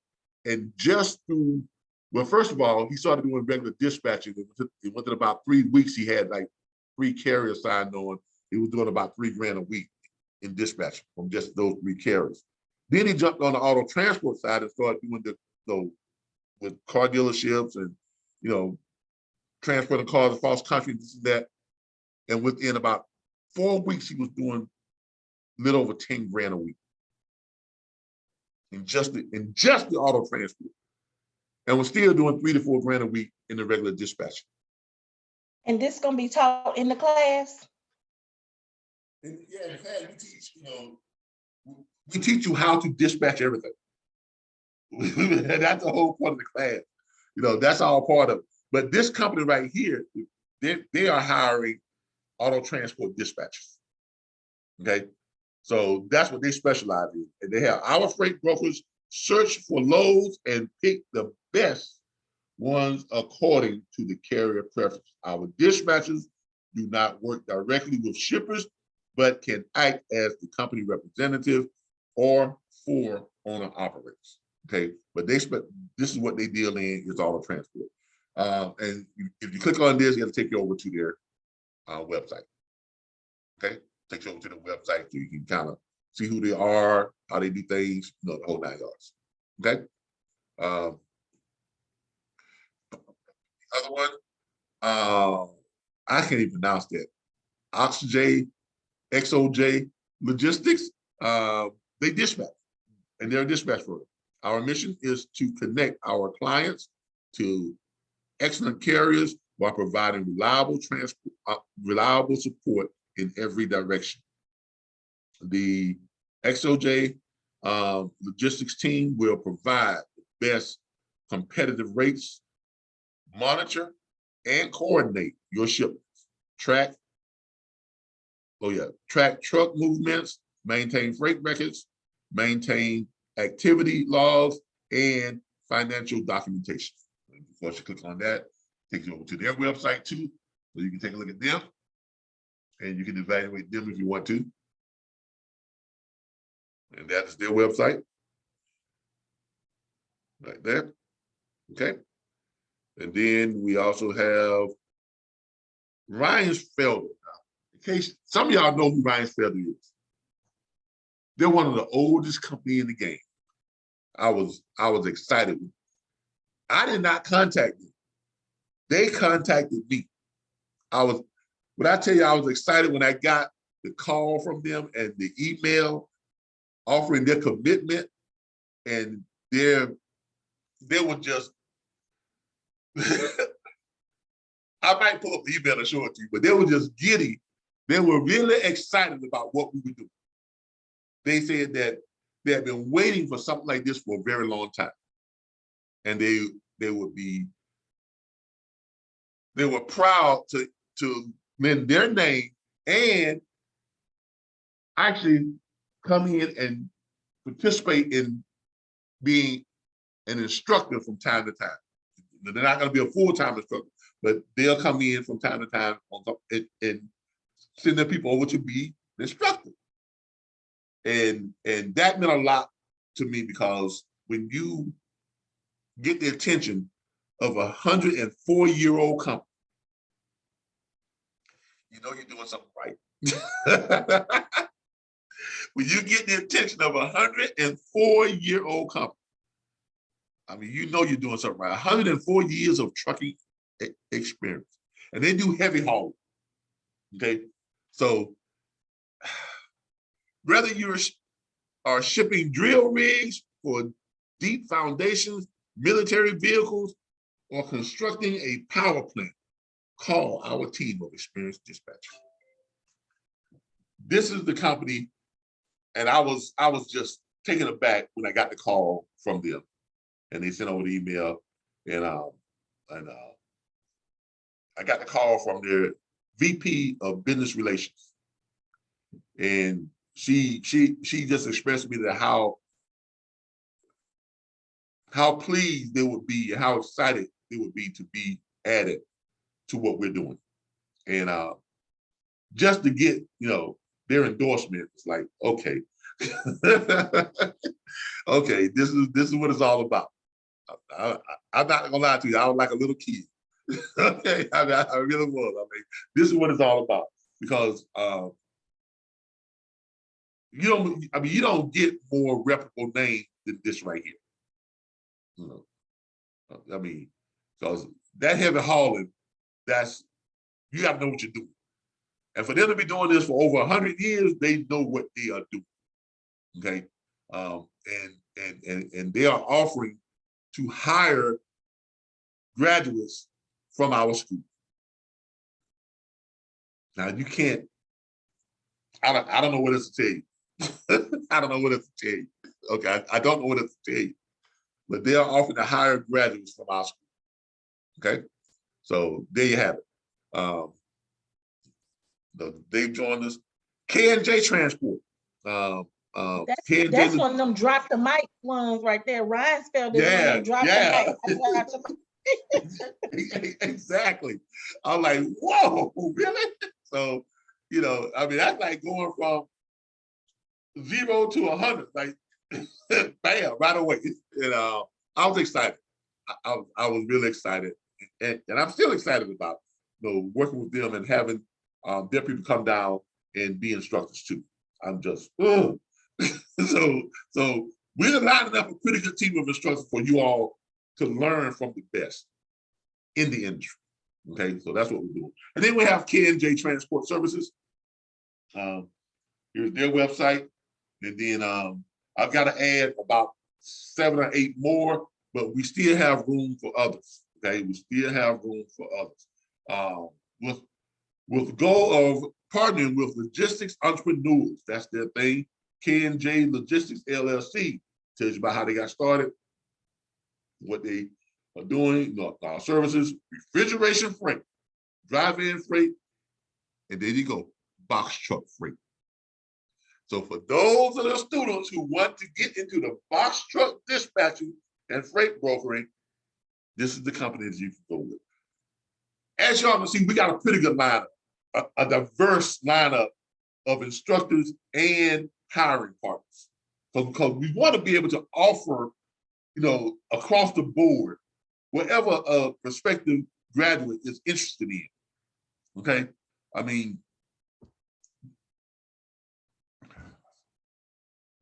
And just through, well, first of all, he started doing regular dispatching. It within about 3 weeks, he had like 3 carriers signed on. He was doing about $3 grand a week in dispatch from just those 3 carriers. Then he jumped on the auto transport side and started doing with car dealerships and, transporting cars across country, this and that. And within about 4 weeks, he was doing a little over 10 grand a week in just the auto transport, and was still doing 3 to 4 grand a week in the regular dispatch. And this gonna be taught in the class? And yeah, in fact, we teach you how to dispatch everything. That's the whole part of the class. That's all part of it. But this company right here, they are hiring auto transport dispatchers. Okay. So that's what they specialize in. And they have our freight brokers search for loads and pick the best ones according to the carrier preference. Our dispatchers do not work directly with shippers, but can act as the company representative or for owner operators. Okay, but this is what they deal in, is auto transport. And if you click on this, it'll take you over to their website. Okay, takes you over to the website so you can kind of see who they are, how they do things, the whole 9 yards. Okay. Other one, I can't even pronounce that. XOJ Logistics. They dispatch, and they're a dispatch firm. Our mission is to connect our clients to excellent carriers while providing reliable support in every direction. The XOJ logistics team will provide the best competitive rates, monitor and coordinate your shipments, track truck movements, maintain freight records, maintain activity logs, and financial documentation. Once you click on that, takes you over to their website too, so you can take a look at them, and you can evaluate them if you want to. And that is their website, like that. Okay. And then we also have Reinsfelder. In case some of y'all know who Reinsfelder is. They're one of the oldest companies in the game. I was excited. I did not contact them. They contacted me. When I tell you I was excited when I got the call from them and the email offering their commitment, and they were just, I might pull up the email and show it to you, but they were just giddy. They were really excited about what we were doing. They said that they had been waiting for something like this for a very long time. And they were proud to lend their name and actually come in and participate in being an instructor from time to time. They're not going to be a full-time instructor, but they'll come in from time to time and send their people over to be an instructor. And that meant a lot to me, because when you get the attention of a 104-year-old company, you know you're doing something right. When you get the attention of a 104-year-old company, I mean, you know you're doing something right. 104 years of trucking experience. And they do heavy haul. Okay. So whether you are shipping drill rigs for deep foundations, military vehicles, or constructing a power plant, call our team of experienced dispatchers. This is the company, and I was just taken aback when I got the call from them, and they sent over the email, and I got the call from their VP of Business Relations, and she just expressed to me that how pleased they would be and how excited they would be to be added to what we're doing. And just to get, their endorsement, it's like, okay. Okay, this is what it's all about. I'm not gonna lie to you, I was like a little kid. Okay, I really was. I mean, this is what it's all about, because you don't get more reputable name than this right here. You know, I mean, because that heavy hauling, you got to know what you're doing. And for them to be doing this for over 100 years, they know what they are doing. Okay, and they are offering to hire graduates from our school. Now you can't. I don't know what else to tell you. I don't know what else to tell you. Okay, I don't know what else to tell you. But they are offering to hire graduates from our school. Okay, so there you have it. They've joined us. K&J Transport. That's one of them drop the mic ones right there. Ryan spelled it when they dropped the mic. Exactly. I'm like, whoa, really? So, I mean, that's like going from 0 to 100, like, bam, right away. I was excited. I was really excited, and I'm still excited about working with them and having their people come down and be instructors too. I'm just so we're lining up a pretty good team of instructors for you all to learn from the best in the industry. Okay, so that's what we're doing. And then we have K&J Transport Services. Here's their website, and then I've got to add about 7 or 8 more, but we still have room for others. Okay, we still have room for others. With the goal of partnering with logistics entrepreneurs, that's their thing. K&J Logistics LLC tells you about how they got started, what they are doing, our services, refrigeration freight, drive-in freight, and there you go, box truck freight. So for those of the students who want to get into the box truck dispatching and freight brokering, this is the company that you can go with. As y'all can see, we got a pretty good lineup, a diverse lineup of instructors and hiring partners. Because we want to be able to offer, across the board, whatever a prospective graduate is interested in. Okay, I mean,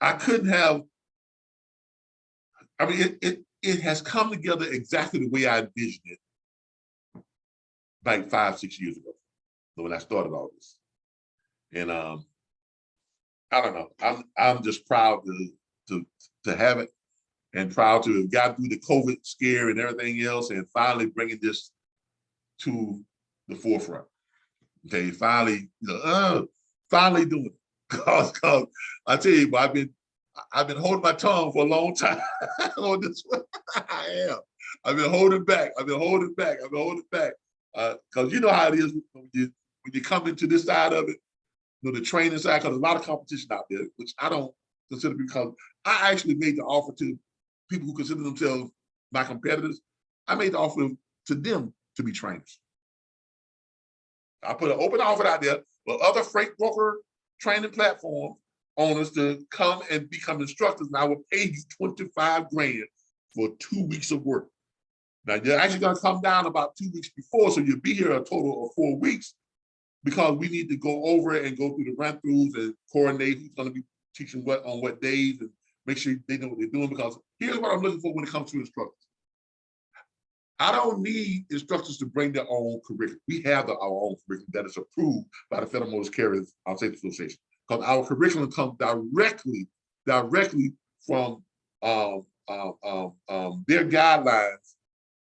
I couldn't have. I mean, it has come together exactly the way I envisioned it, like 5, 6 years ago, when I started all this. And I don't know. I'm just proud to have it, and proud to have gotten through the COVID scare and everything else, and finally bringing this to the forefront. Okay, finally doing it. Cause I tell you, I've been holding my tongue for a long time on this one. I am. I've been holding back. Because you know how it is when you come into this side of it, the training side, because there's a lot of competition out there, which I don't consider, because I actually made the offer to people who consider themselves my competitors. I made the offer to them to be trainers. I put an open offer out there for other freight broker training platform owners to come and become instructors, and I will pay you $25 grand for 2 weeks of work. Now you're actually going to come down about 2 weeks before, so you'll be here a total of 4 weeks, because we need to go over it and go through the run-throughs and coordinate who's going to be teaching what on what days, and make sure they know what they're doing. Because here's what I'm looking for when it comes to instructors. I don't need instructors to bring their own curriculum. We have our own curriculum that is approved by the Federal Motor Carriers Safety Association, because our curriculum comes directly from their guidelines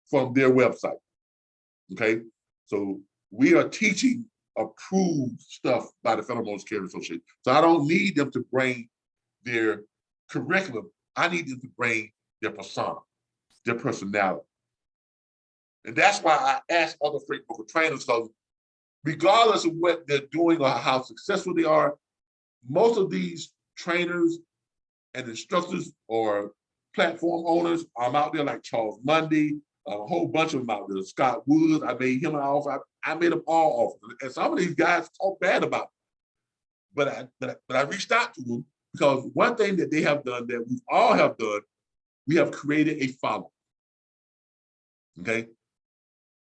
from their website. Okay, so we are teaching approved stuff by the Federal Motor Carriers Association. So I don't need them to bring their curriculum. I need them to bring their persona, their personality. And that's why I ask other freight broker trainers, because regardless of what they're doing or how successful they are, most of these trainers and instructors or platform owners, I'm out there like Charles Mundy, a whole bunch of them out there. Scott Woods, I made him an offer. I made them all offers. And some of these guys talk bad about me. But I reached out to them, because one thing that they have done, that we all have done, we have created a following. Okay?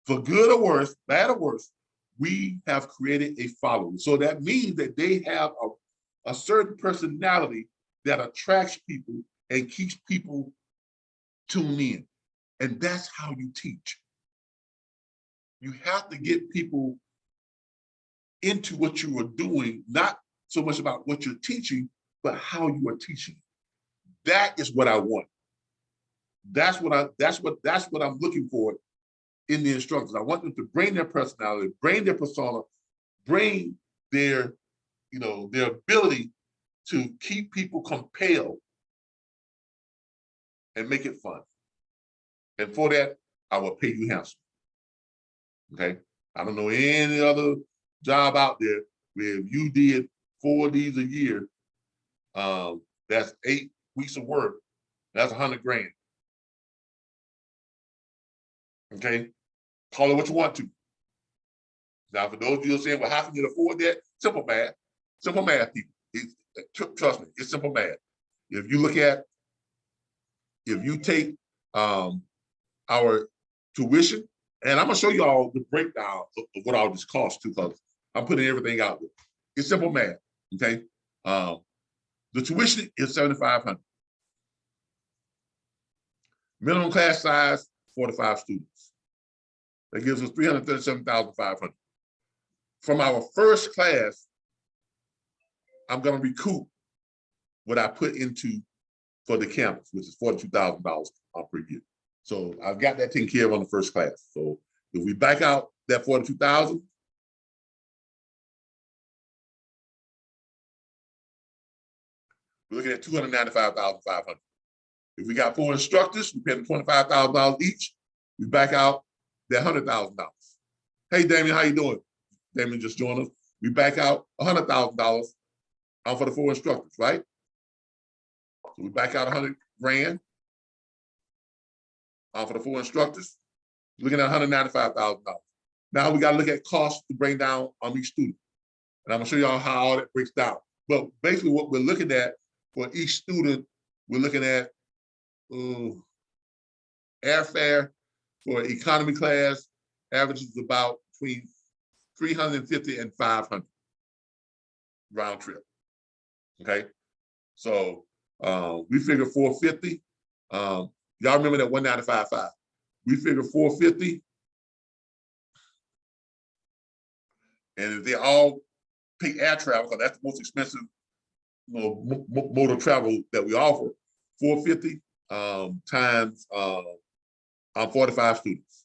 For good or worse, bad or worse, we have created a following. So that means that they have a certain personality that attracts people and keeps people tuned in. And that's how you teach. You have to get people into what you are doing, not so much about what you're teaching, but how you are teaching. That is what I want. That's what I'm looking for in the instructors. I want them to bring their personality, bring their persona, bring their, their ability to keep people compelled and make it fun. And for that, I will pay you handsome. Okay? I don't know any other job out there where if you did 4 of these a year, that's 8 weeks of work, that's 100 grand. Okay? Call it what you want to. Now, for those of you who are saying, well, how can you afford that? Simple math, people. Trust me, it's simple math. If you take our tuition, and I'm gonna show you all the breakdown of what all this costs too, because I'm putting everything out there. It's simple math, okay? The tuition is $7,500. Minimum class size, 45 students. That gives us $337,500. From our first class, I'm gonna recoup what I put into for the campus, which is $42,000 per year. So I've got that taken care of on the first class. So if we back out that $42,000, we're looking at $295,500. If we got 4 instructors, we pay them $25,000 each. We back out that $100,000. Hey, Damien, how you doing? Damien just joined us. We back out $100,000 for the 4 instructors, right? So we back out 100 grand for the 4 instructors, looking at $195,000. Now we got to look at costs to bring down on each student. And I'm gonna show y'all how all that breaks down. But basically what we're looking at for each student, we're looking at airfare for economy class, averages about between $350 and $500 round trip, okay? So we figure $450. Y'all remember that 195.5. We figure $450. And if they all pay air travel, because that's the most expensive mode of travel that we offer, $450 times 45 students.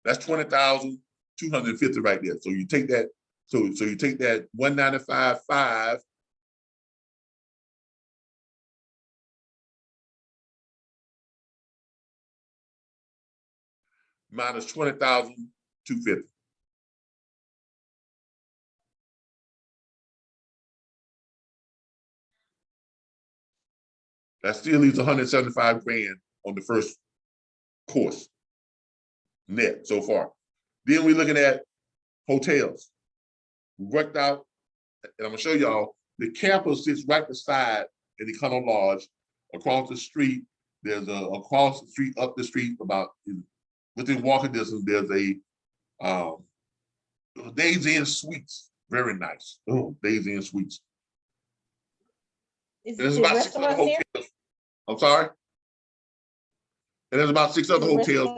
That's $20,250 right there. So you take that, so you take that 195.5 minus 20,250. That still leaves 175 grand on the first course net so far. Then we're looking at hotels. We worked out, and I'm gonna show y'all, the campus sits right beside an Econo Lodge. Across the street, there's across the street, up the street, about within walking distance, there's a Days Inn Suites. Very nice. Oh, Days Inn Suites. There's about 6 other hotels. I'm sorry? And there's about 6 other hotels.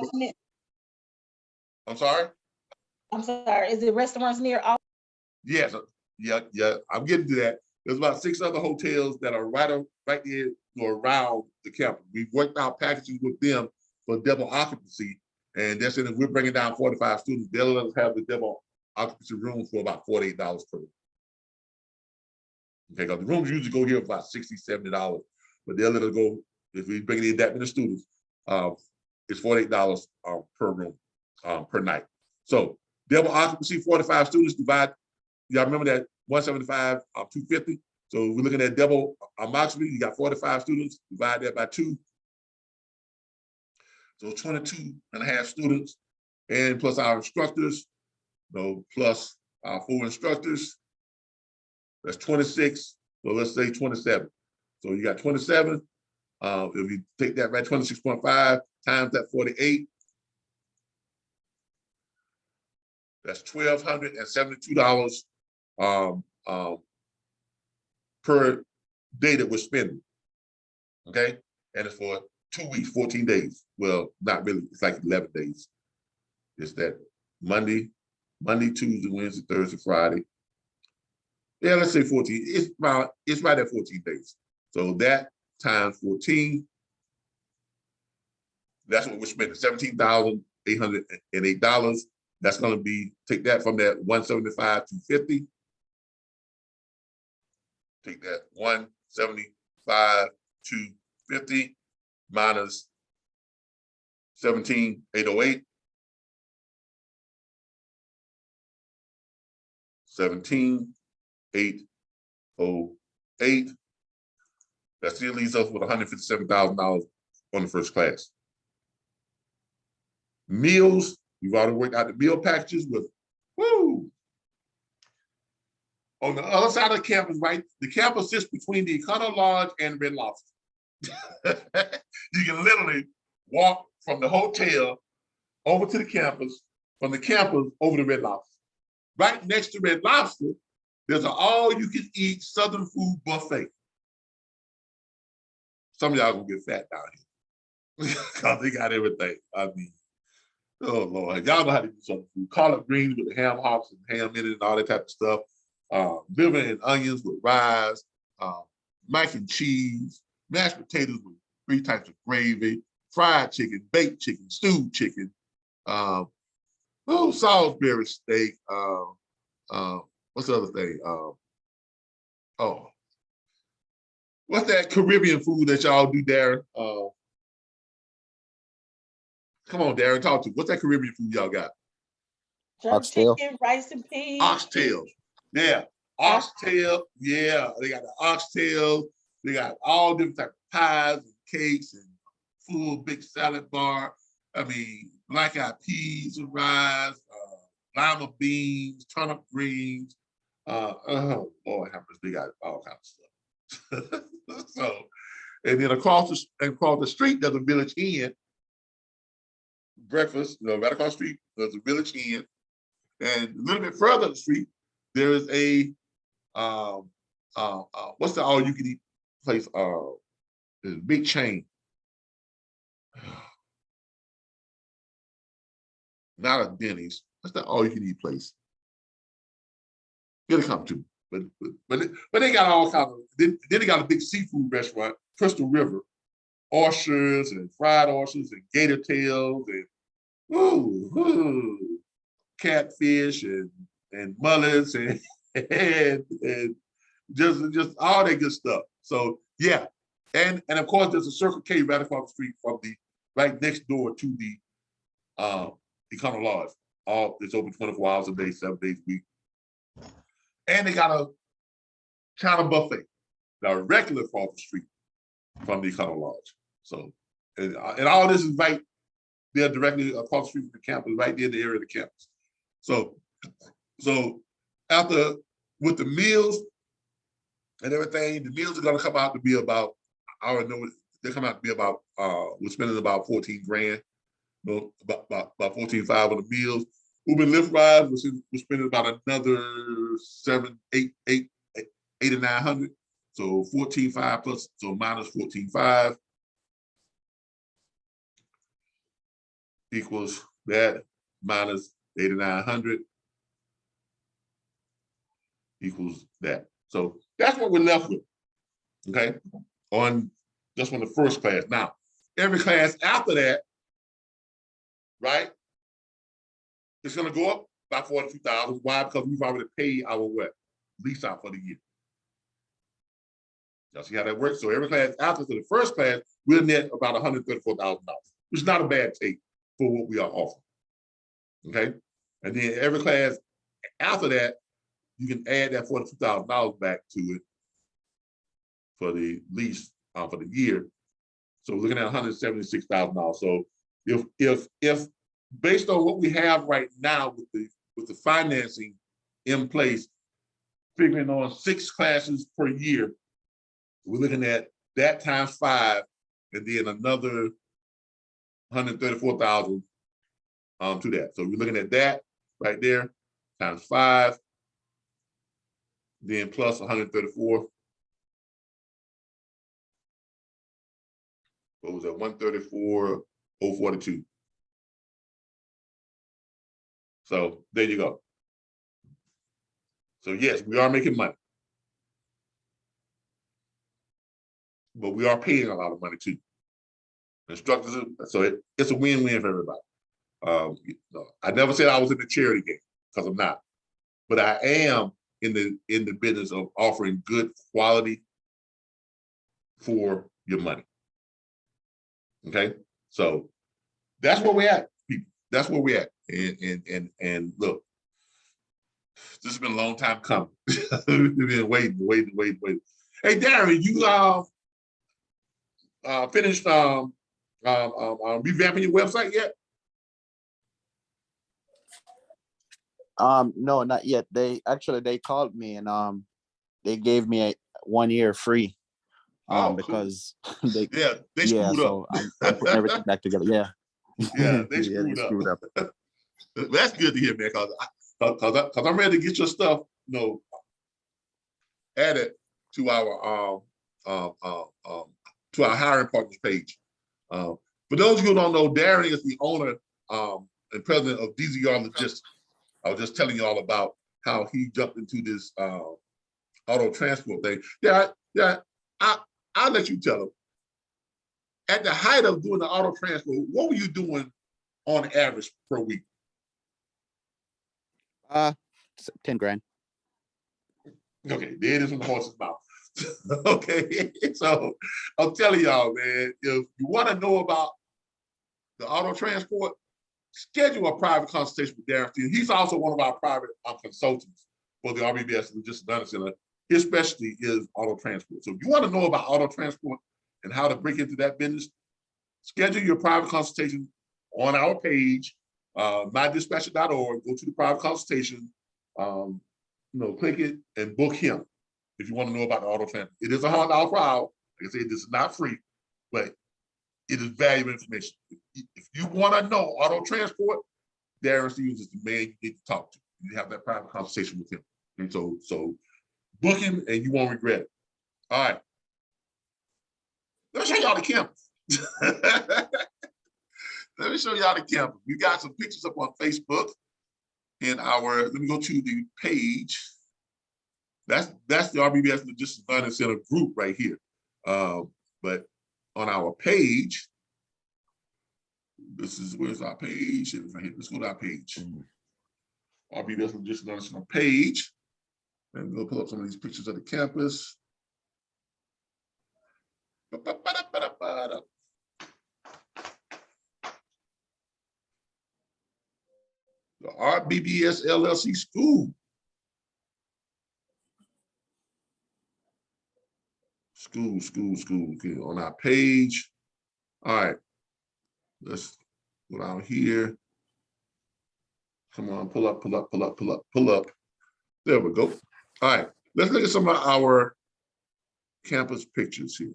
I'm sorry? I'm sorry, is it restaurants near all? Yes, yeah, I'm getting to that. There's about 6 other hotels that are right there around the campus. We've worked out packages with them for double occupancy, and that's it. If we're bringing down 45 students, they'll let us have the double occupancy rooms for about $48 per room. Okay, because the rooms usually go here for about $60, $70, but they'll let us go, if we bring in that many students, it's $48 per room per night. So double occupancy, 45 students divide. Y'all remember that 175, 250. So we're looking at double occupancy. You got 45 students, divide that by 2. So 22 and a half students, and plus our instructors, plus our 4 instructors. That's 26. So let's say 27. So you got 27. If you take that right, 26.5 times that 48, that's $1,272 per day that we're spending. Okay, and it's for 2 weeks, 14 days. Well, not really. It's like 11 days. It's that Monday, Tuesday, Wednesday, Thursday, Friday. Yeah, let's say 14. It's right at 14 days. So that times 14, that's what we're spending, $17,808. That's going to be, take that from that 175 to 50. Take that 175 to 50 minus 17,808. 17,808. That still leaves us with $157,000 on the first class. Meals, we've already worked out the meal packages with, woo! On the other side of the campus, right? The campus sits between the Econo Lodge and Red Lobster. You can literally walk from the hotel over to the campus, from the campus over to Red Lobster. Right next to Red Lobster, there's an all-you-can-eat Southern food buffet. Some of y'all gonna get fat down here because they got everything. I mean, oh Lord, y'all know how to do Southern food. Collard greens with the ham hocks and ham in it and all that type of stuff. Liver and onions with rice, mac and cheese, mashed potatoes with 3 types of gravy, fried chicken, baked chicken, stewed chicken, Salisbury steak. What's the other thing? What's that Caribbean food that y'all do, Darren? Come on, Darren, talk to me. What's that Caribbean food y'all got? Oxtail. Chicken, rice and peas. Oxtail. Yeah. Oxtail. Yeah. They got the oxtail. They got all different types of pies and cakes and full big salad bar. I mean, black-eyed peas and rice, lima beans, turnip greens. Oh Lord, how much they got all kinds of stuff. So, and then across the street, there's a Village Inn. Breakfast, right across the street, there's a Village Inn. And a little bit further up the street, there is a what's the all-you-can-eat place? There's a big chain. Not a Denny's. What's the all-you-can-eat place? It'll come to me. But they got all kinds of. Then they got a big seafood restaurant, Crystal River, oysters and fried oysters and gator tails and catfish and mullets and just all that good stuff. So yeah, and of course there's a Circle K right across the street from the right next door to the Econo Lodge. It's open 24 hours a day, 7 days a week. And they got a China buffet directly across the street from the Econo Lodge. So, and all this is right there directly across the street from the campus, right there in the area of the campus. So after, with the meals and everything, the meals are gonna come out to be about, I already know they come out to be about, we're spending about 14 grand, about 14.5 on the meals. Uber and Lyft rides, we're spending about another 8 or 900. So 14.5 plus, so minus 14.5 equals that minus 8 or 900 equals that. So that's what we're left with, okay? On just on the first class. Now, every class after that, right? It's gonna go up by 42,000. Why? Because we've already paid our what? Lease out for the year. Y'all see how that works? So every class after the first class, we'll net about $134,000, which is not a bad take for what we are offering. Okay? And then every class after that, you can add that $42,000 back to it for the lease for the year. So we're looking at $176,000. So if based on what we have right now with the financing in place, figuring on 6 classes per year, we're looking at that times 5, and then another $134,000 to that. So we're looking at that right there times 5, then plus 134. What was that? 134,042. So there you go. So yes, we are making money, but we are paying a lot of money too. Instructors, so it's a win-win for everybody. I never said I was in the charity game because I'm not, but I am in the business of offering good quality for your money. Okay, so that's where we're at, people. That's where we're at. And look, this has been a long time coming. We've been waiting. Hey, Darren, you finished revamping your website yet? No, not yet. They called me and they gave me a 1 year free. Because they screwed up. I'm putting everything back together. Yeah. Yeah, they screwed up. That's good to hear, man, because I'm ready to get your stuff, added to our hiring partners page. For those who don't know, Darren is the owner and president of DZR Logistics. I was just telling you all about how he jumped into this auto transport thing. I'll let you tell him. At the height of doing the auto transport, what were you doing on average per week? 10 grand. Okay, there it is from the horse's mouth. Okay, so I'm telling y'all, man, if you want to know about the auto transport, schedule a private consultation with Darren Steele. He's also one of our private consultants for the RBBS Logistics Learning Center. His specialty is auto transport. So if you want to know about auto transport and how to break into that business, schedule your private consultation on our page, mydispatcher.org. Go to the private consultation, click it and book him if you want to know about the auto transport. It is $100 per hour. Like I said, this is not free, but it is valuable information. If you want to know auto transport, Darren Stevens is the man you need to talk to. You have that private conversation with him. And so book him and you won't regret it. All right. Let me show y'all the campus. Let me show y'all the campus. We got some pictures up on Facebook in let me go to the page. That's the RBBS Logistics Learning Center group right here. But on our page, where's our page? Right here. Let's go to our page. RBBS Logistics Learning Center page. And we'll pull up some of these pictures of the campus. The RBBS LLC school. School. Okay, on our page. All right. Let's go down here. Come on, pull up. There we go. All right. Let's look at some of our campus pictures here.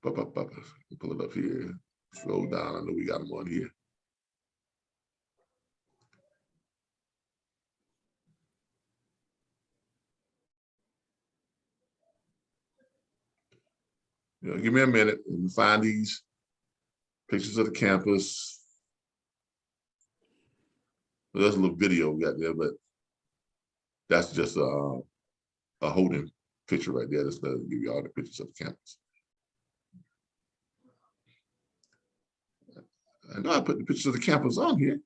Pull it up here. Scroll down. I know we got them on here. Give me a minute and find these pictures of the campus. There's a little video we got there, but that's just a holding picture right there. That's to give you all the pictures of the campus. I know I put the pictures of the campus on here.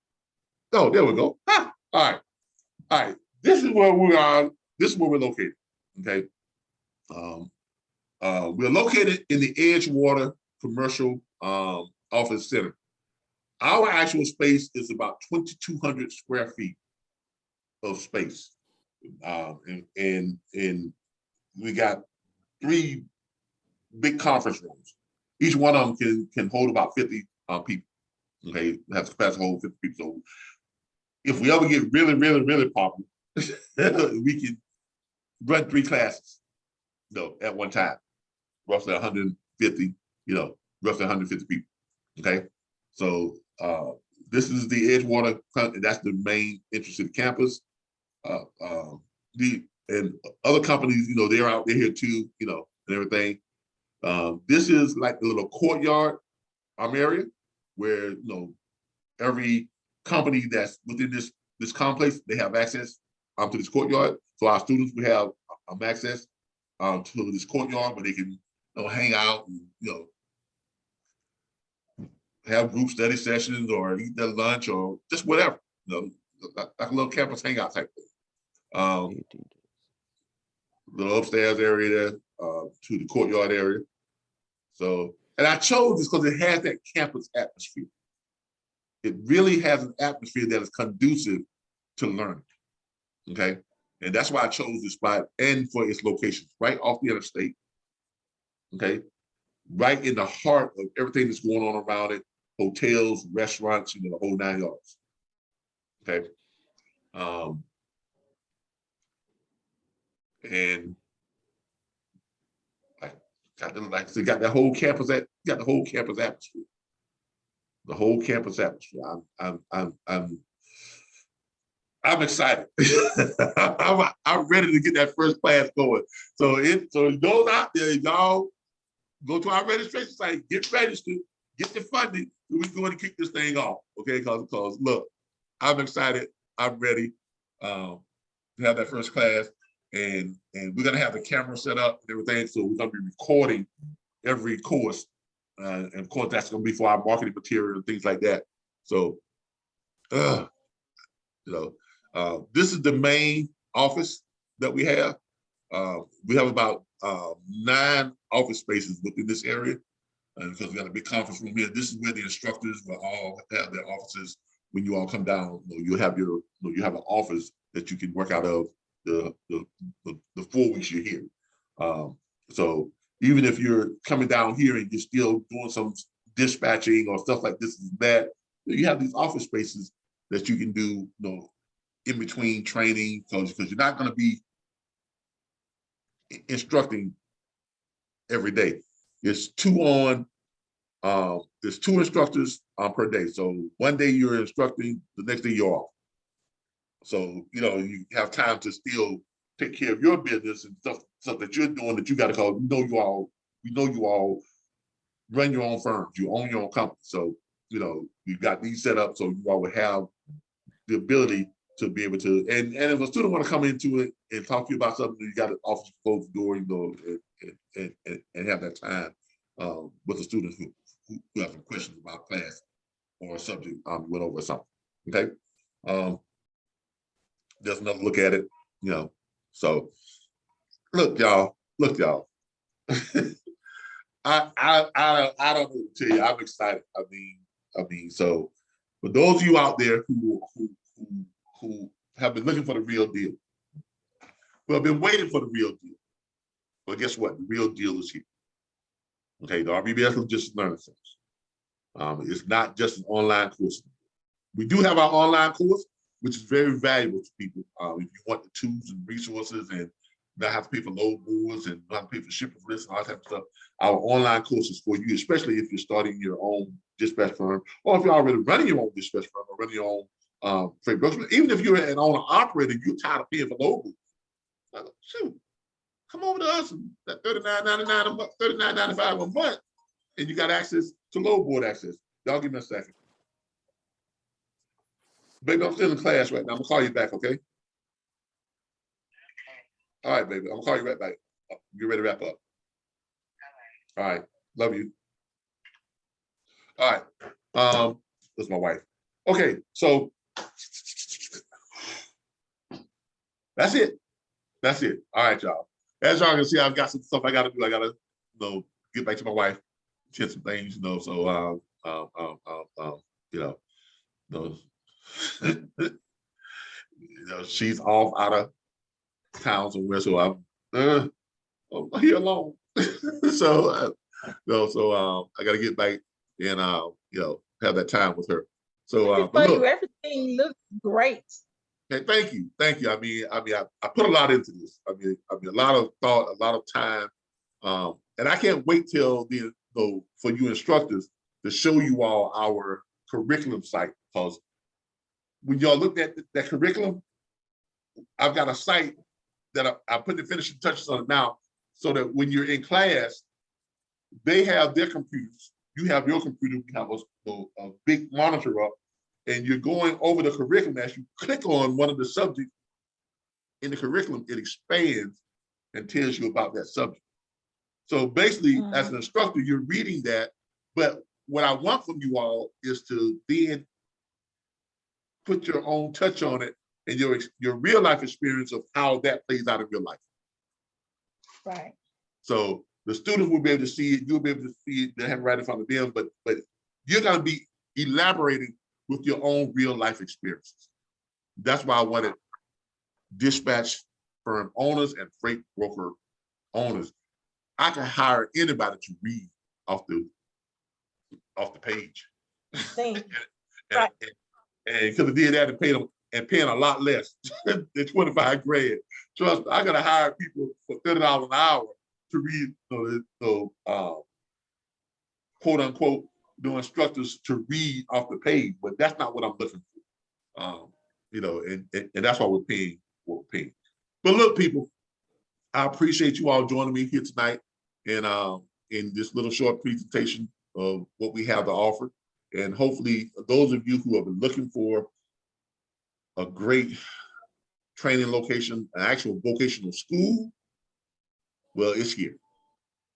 Oh, there we go. Ah, all right. This is where we are. This is where we're located. Okay. We're located in the Edgewater Commercial Office Center. Our actual space is about 2,200 square feet of space. And we got 3 big conference rooms. Each one of them can hold about 50 people. Okay, has capacity to hold 50 people. So if we ever get really, really, really popular, we can run 3 classes, at one time. Roughly 150, roughly 150 people. Okay, so this is the Edgewater. That's the main entrance to the campus. and other companies, you know, they're here too, you know, and everything. This is like the little courtyard area where, you know, every company that's within this complex, they have access to this courtyard. So our students will have access to this courtyard where they can, you know, hang out and, you know, have group study sessions or eat their lunch or just whatever, you know, like a little campus hangout type thing. Little upstairs area there to the courtyard area. So, and I chose this because it has that campus atmosphere. It really has an atmosphere that is conducive to learning, okay? And that's why I chose this spot and for its location, right off the interstate, okay? Right in the heart of everything that's going on around it, hotels, restaurants, you know, the whole 9 yards, okay? And got the whole campus atmosphere. The whole campus atmosphere. I'm excited. I'm ready to get that first class going. So those out there, y'all go to our registration site, get registered, get the funding, so we're going to kick this thing off. Okay, because look, I'm excited. I'm ready to have that first class, and we're gonna have the camera set up and everything. So we're gonna be recording every course, and of course that's gonna be for our marketing material and things like that. So, you know, this is the main office that we have. We have about 9 office spaces within this area, and because we got a big conference room here. This is where the instructors will all have their offices. When you all come down, you have you have an office that you can work out of the 4 weeks you're here. So even if you're coming down here and you're still doing some dispatching or stuff like this and that, you have these office spaces that you can do, you know, in between training, because you're not going to be instructing every day. There's 2 instructors per day. So one day you're instructing, the next day you're off. So, you know, you have time to still take care of your business and stuff that you're doing that you got to call. We know you all run your own firms, you own your own company. So, you know, you got these set up so you all will have the ability to be able to, and if a student want to come into it and talk to you about something, you got to offer close the door, you know, and have that time with the students who have some questions about class or a subject went over something. Okay. Just another look at it, you know. So look, y'all. I don't know to tell you. I'm excited. I mean, so for those of you out there who have been looking for the real deal, who have been waiting for the real deal, well, guess what? The real deal is here. Okay, the RBBS Logistics Learning Centers. It's not just an online course. We do have our online course, which is very valuable to people. If you want the tools and resources and not have to pay for load boards and not have to pay for shipping risks and all that type of stuff, our online course is for you, especially if you're starting your own dispatch firm, or if you're already running your own dispatch firm or running your own freight brokerage. Even if you're an owner operator, you're tired of paying for load boards. Shoot, come over to us and that $39.99 a month, $39.95 a month, and you got access to load board access. Y'all give me a second. Baby, I'm still in class right now. I'm gonna call you back, okay? All right, baby. I'm gonna call you right back. Get ready to wrap up. All right. Love you. All right. That's my wife. Okay, so that's it. That's it. All right, y'all. As y'all can see, I've got some stuff I gotta do. I gotta, you know, get back to my wife, get some things, you know. So you know, you know, she's off out of town somewhere, so I'm here alone. So I got to get back and you know, have that time with her. So but look, everything looks great. Hey, thank you. I mean, I put a lot into this. I mean, a lot of thought, a lot of time, and I can't wait till for you instructors to show you all our curriculum site, because when y'all look at that curriculum, I've got a site that I put the finishing touches on it now, so that when you're in class, they have their computers, you have your computer, you have a big monitor up, and you're going over the curriculum. As you click on one of the subjects in the curriculum, it expands and tells you about that subject. So basically, as an instructor, you're reading that, but what I want from you all is to then put your own touch on it and your real life experience of how that plays out in your life. Right. So the students will be able to see it, you'll be able to see it, they have it right in front of them, but you're gonna be elaborating with your own real life experiences. That's why I wanted dispatch firm owners and freight broker owners. I can hire anybody to read off the page. Same. and because I did that and paying a lot less than 25 grand. Trust me, I gotta hire people for $30 an hour to read, quote unquote, the instructors to read off the page, but that's not what I'm looking for. And that's why we're paying what we're paying. But look, people, I appreciate you all joining me here tonight in this little short presentation of what we have to offer. And hopefully those of you who have been looking for a great training location, an actual vocational school, well, it's here.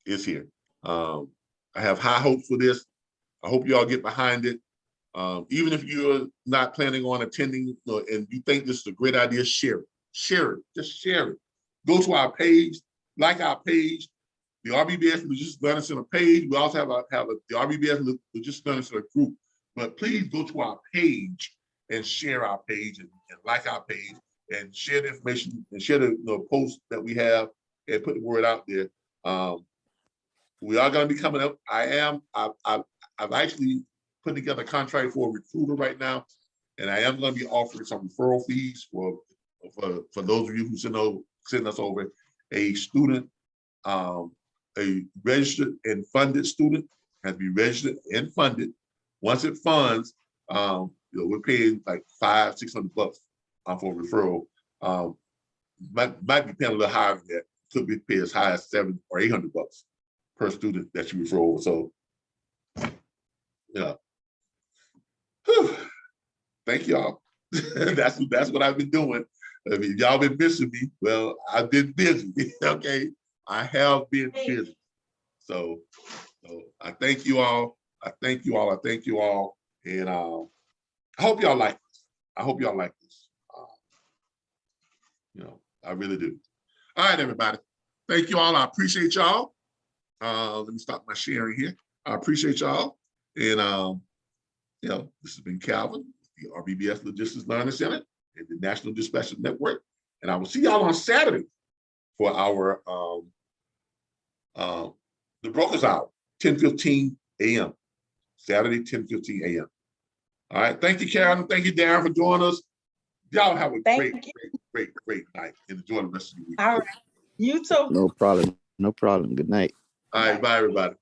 It's here. I have high hopes for this. I hope you all get behind it. Even if you're not planning on attending and you think this is a great idea, share it. Share it. Just share it. Go to our page, like our page, the RBBS Logistics Learning Center page. We also have the RBBS Logistics Learning Center group. But please go to our page and share our page and like our page and share the information and share the posts that we have and put the word out there. We are going to be coming up. I've actually put together a contract for a recruiter right now, and I am going to be offering some referral fees for those of you who send us over a student, a registered and funded student has to be registered and funded. Once it funds, we're paying like $500-600 for referral. Might be paying a little higher than that. Could be paid as high as $700 or $800 per student that you refer over. So, yeah. Whew. Thank y'all. that's what I've been doing. I mean, y'all been missing me. Well, I've been busy. Okay, I have been busy. So I thank you all. I thank you all. I thank you all. And I hope y'all like this. I hope y'all like this. I really do. All right, everybody. Thank you all. I appreciate y'all. Let me stop my sharing here. I appreciate y'all. And this has been Calvin, the RBBS Logistics Learning Center and the National Dispatcher Network. And I will see y'all on Saturday for our the Brokers Hour, 10:15 a.m. Saturday, 10:15 a.m. All right. Thank you, Carolyn. Thank you, Darren, for joining us. Y'all have a great night and enjoy the rest of the week. All right. You too. No problem. No problem. Good night. All right. Bye, everybody.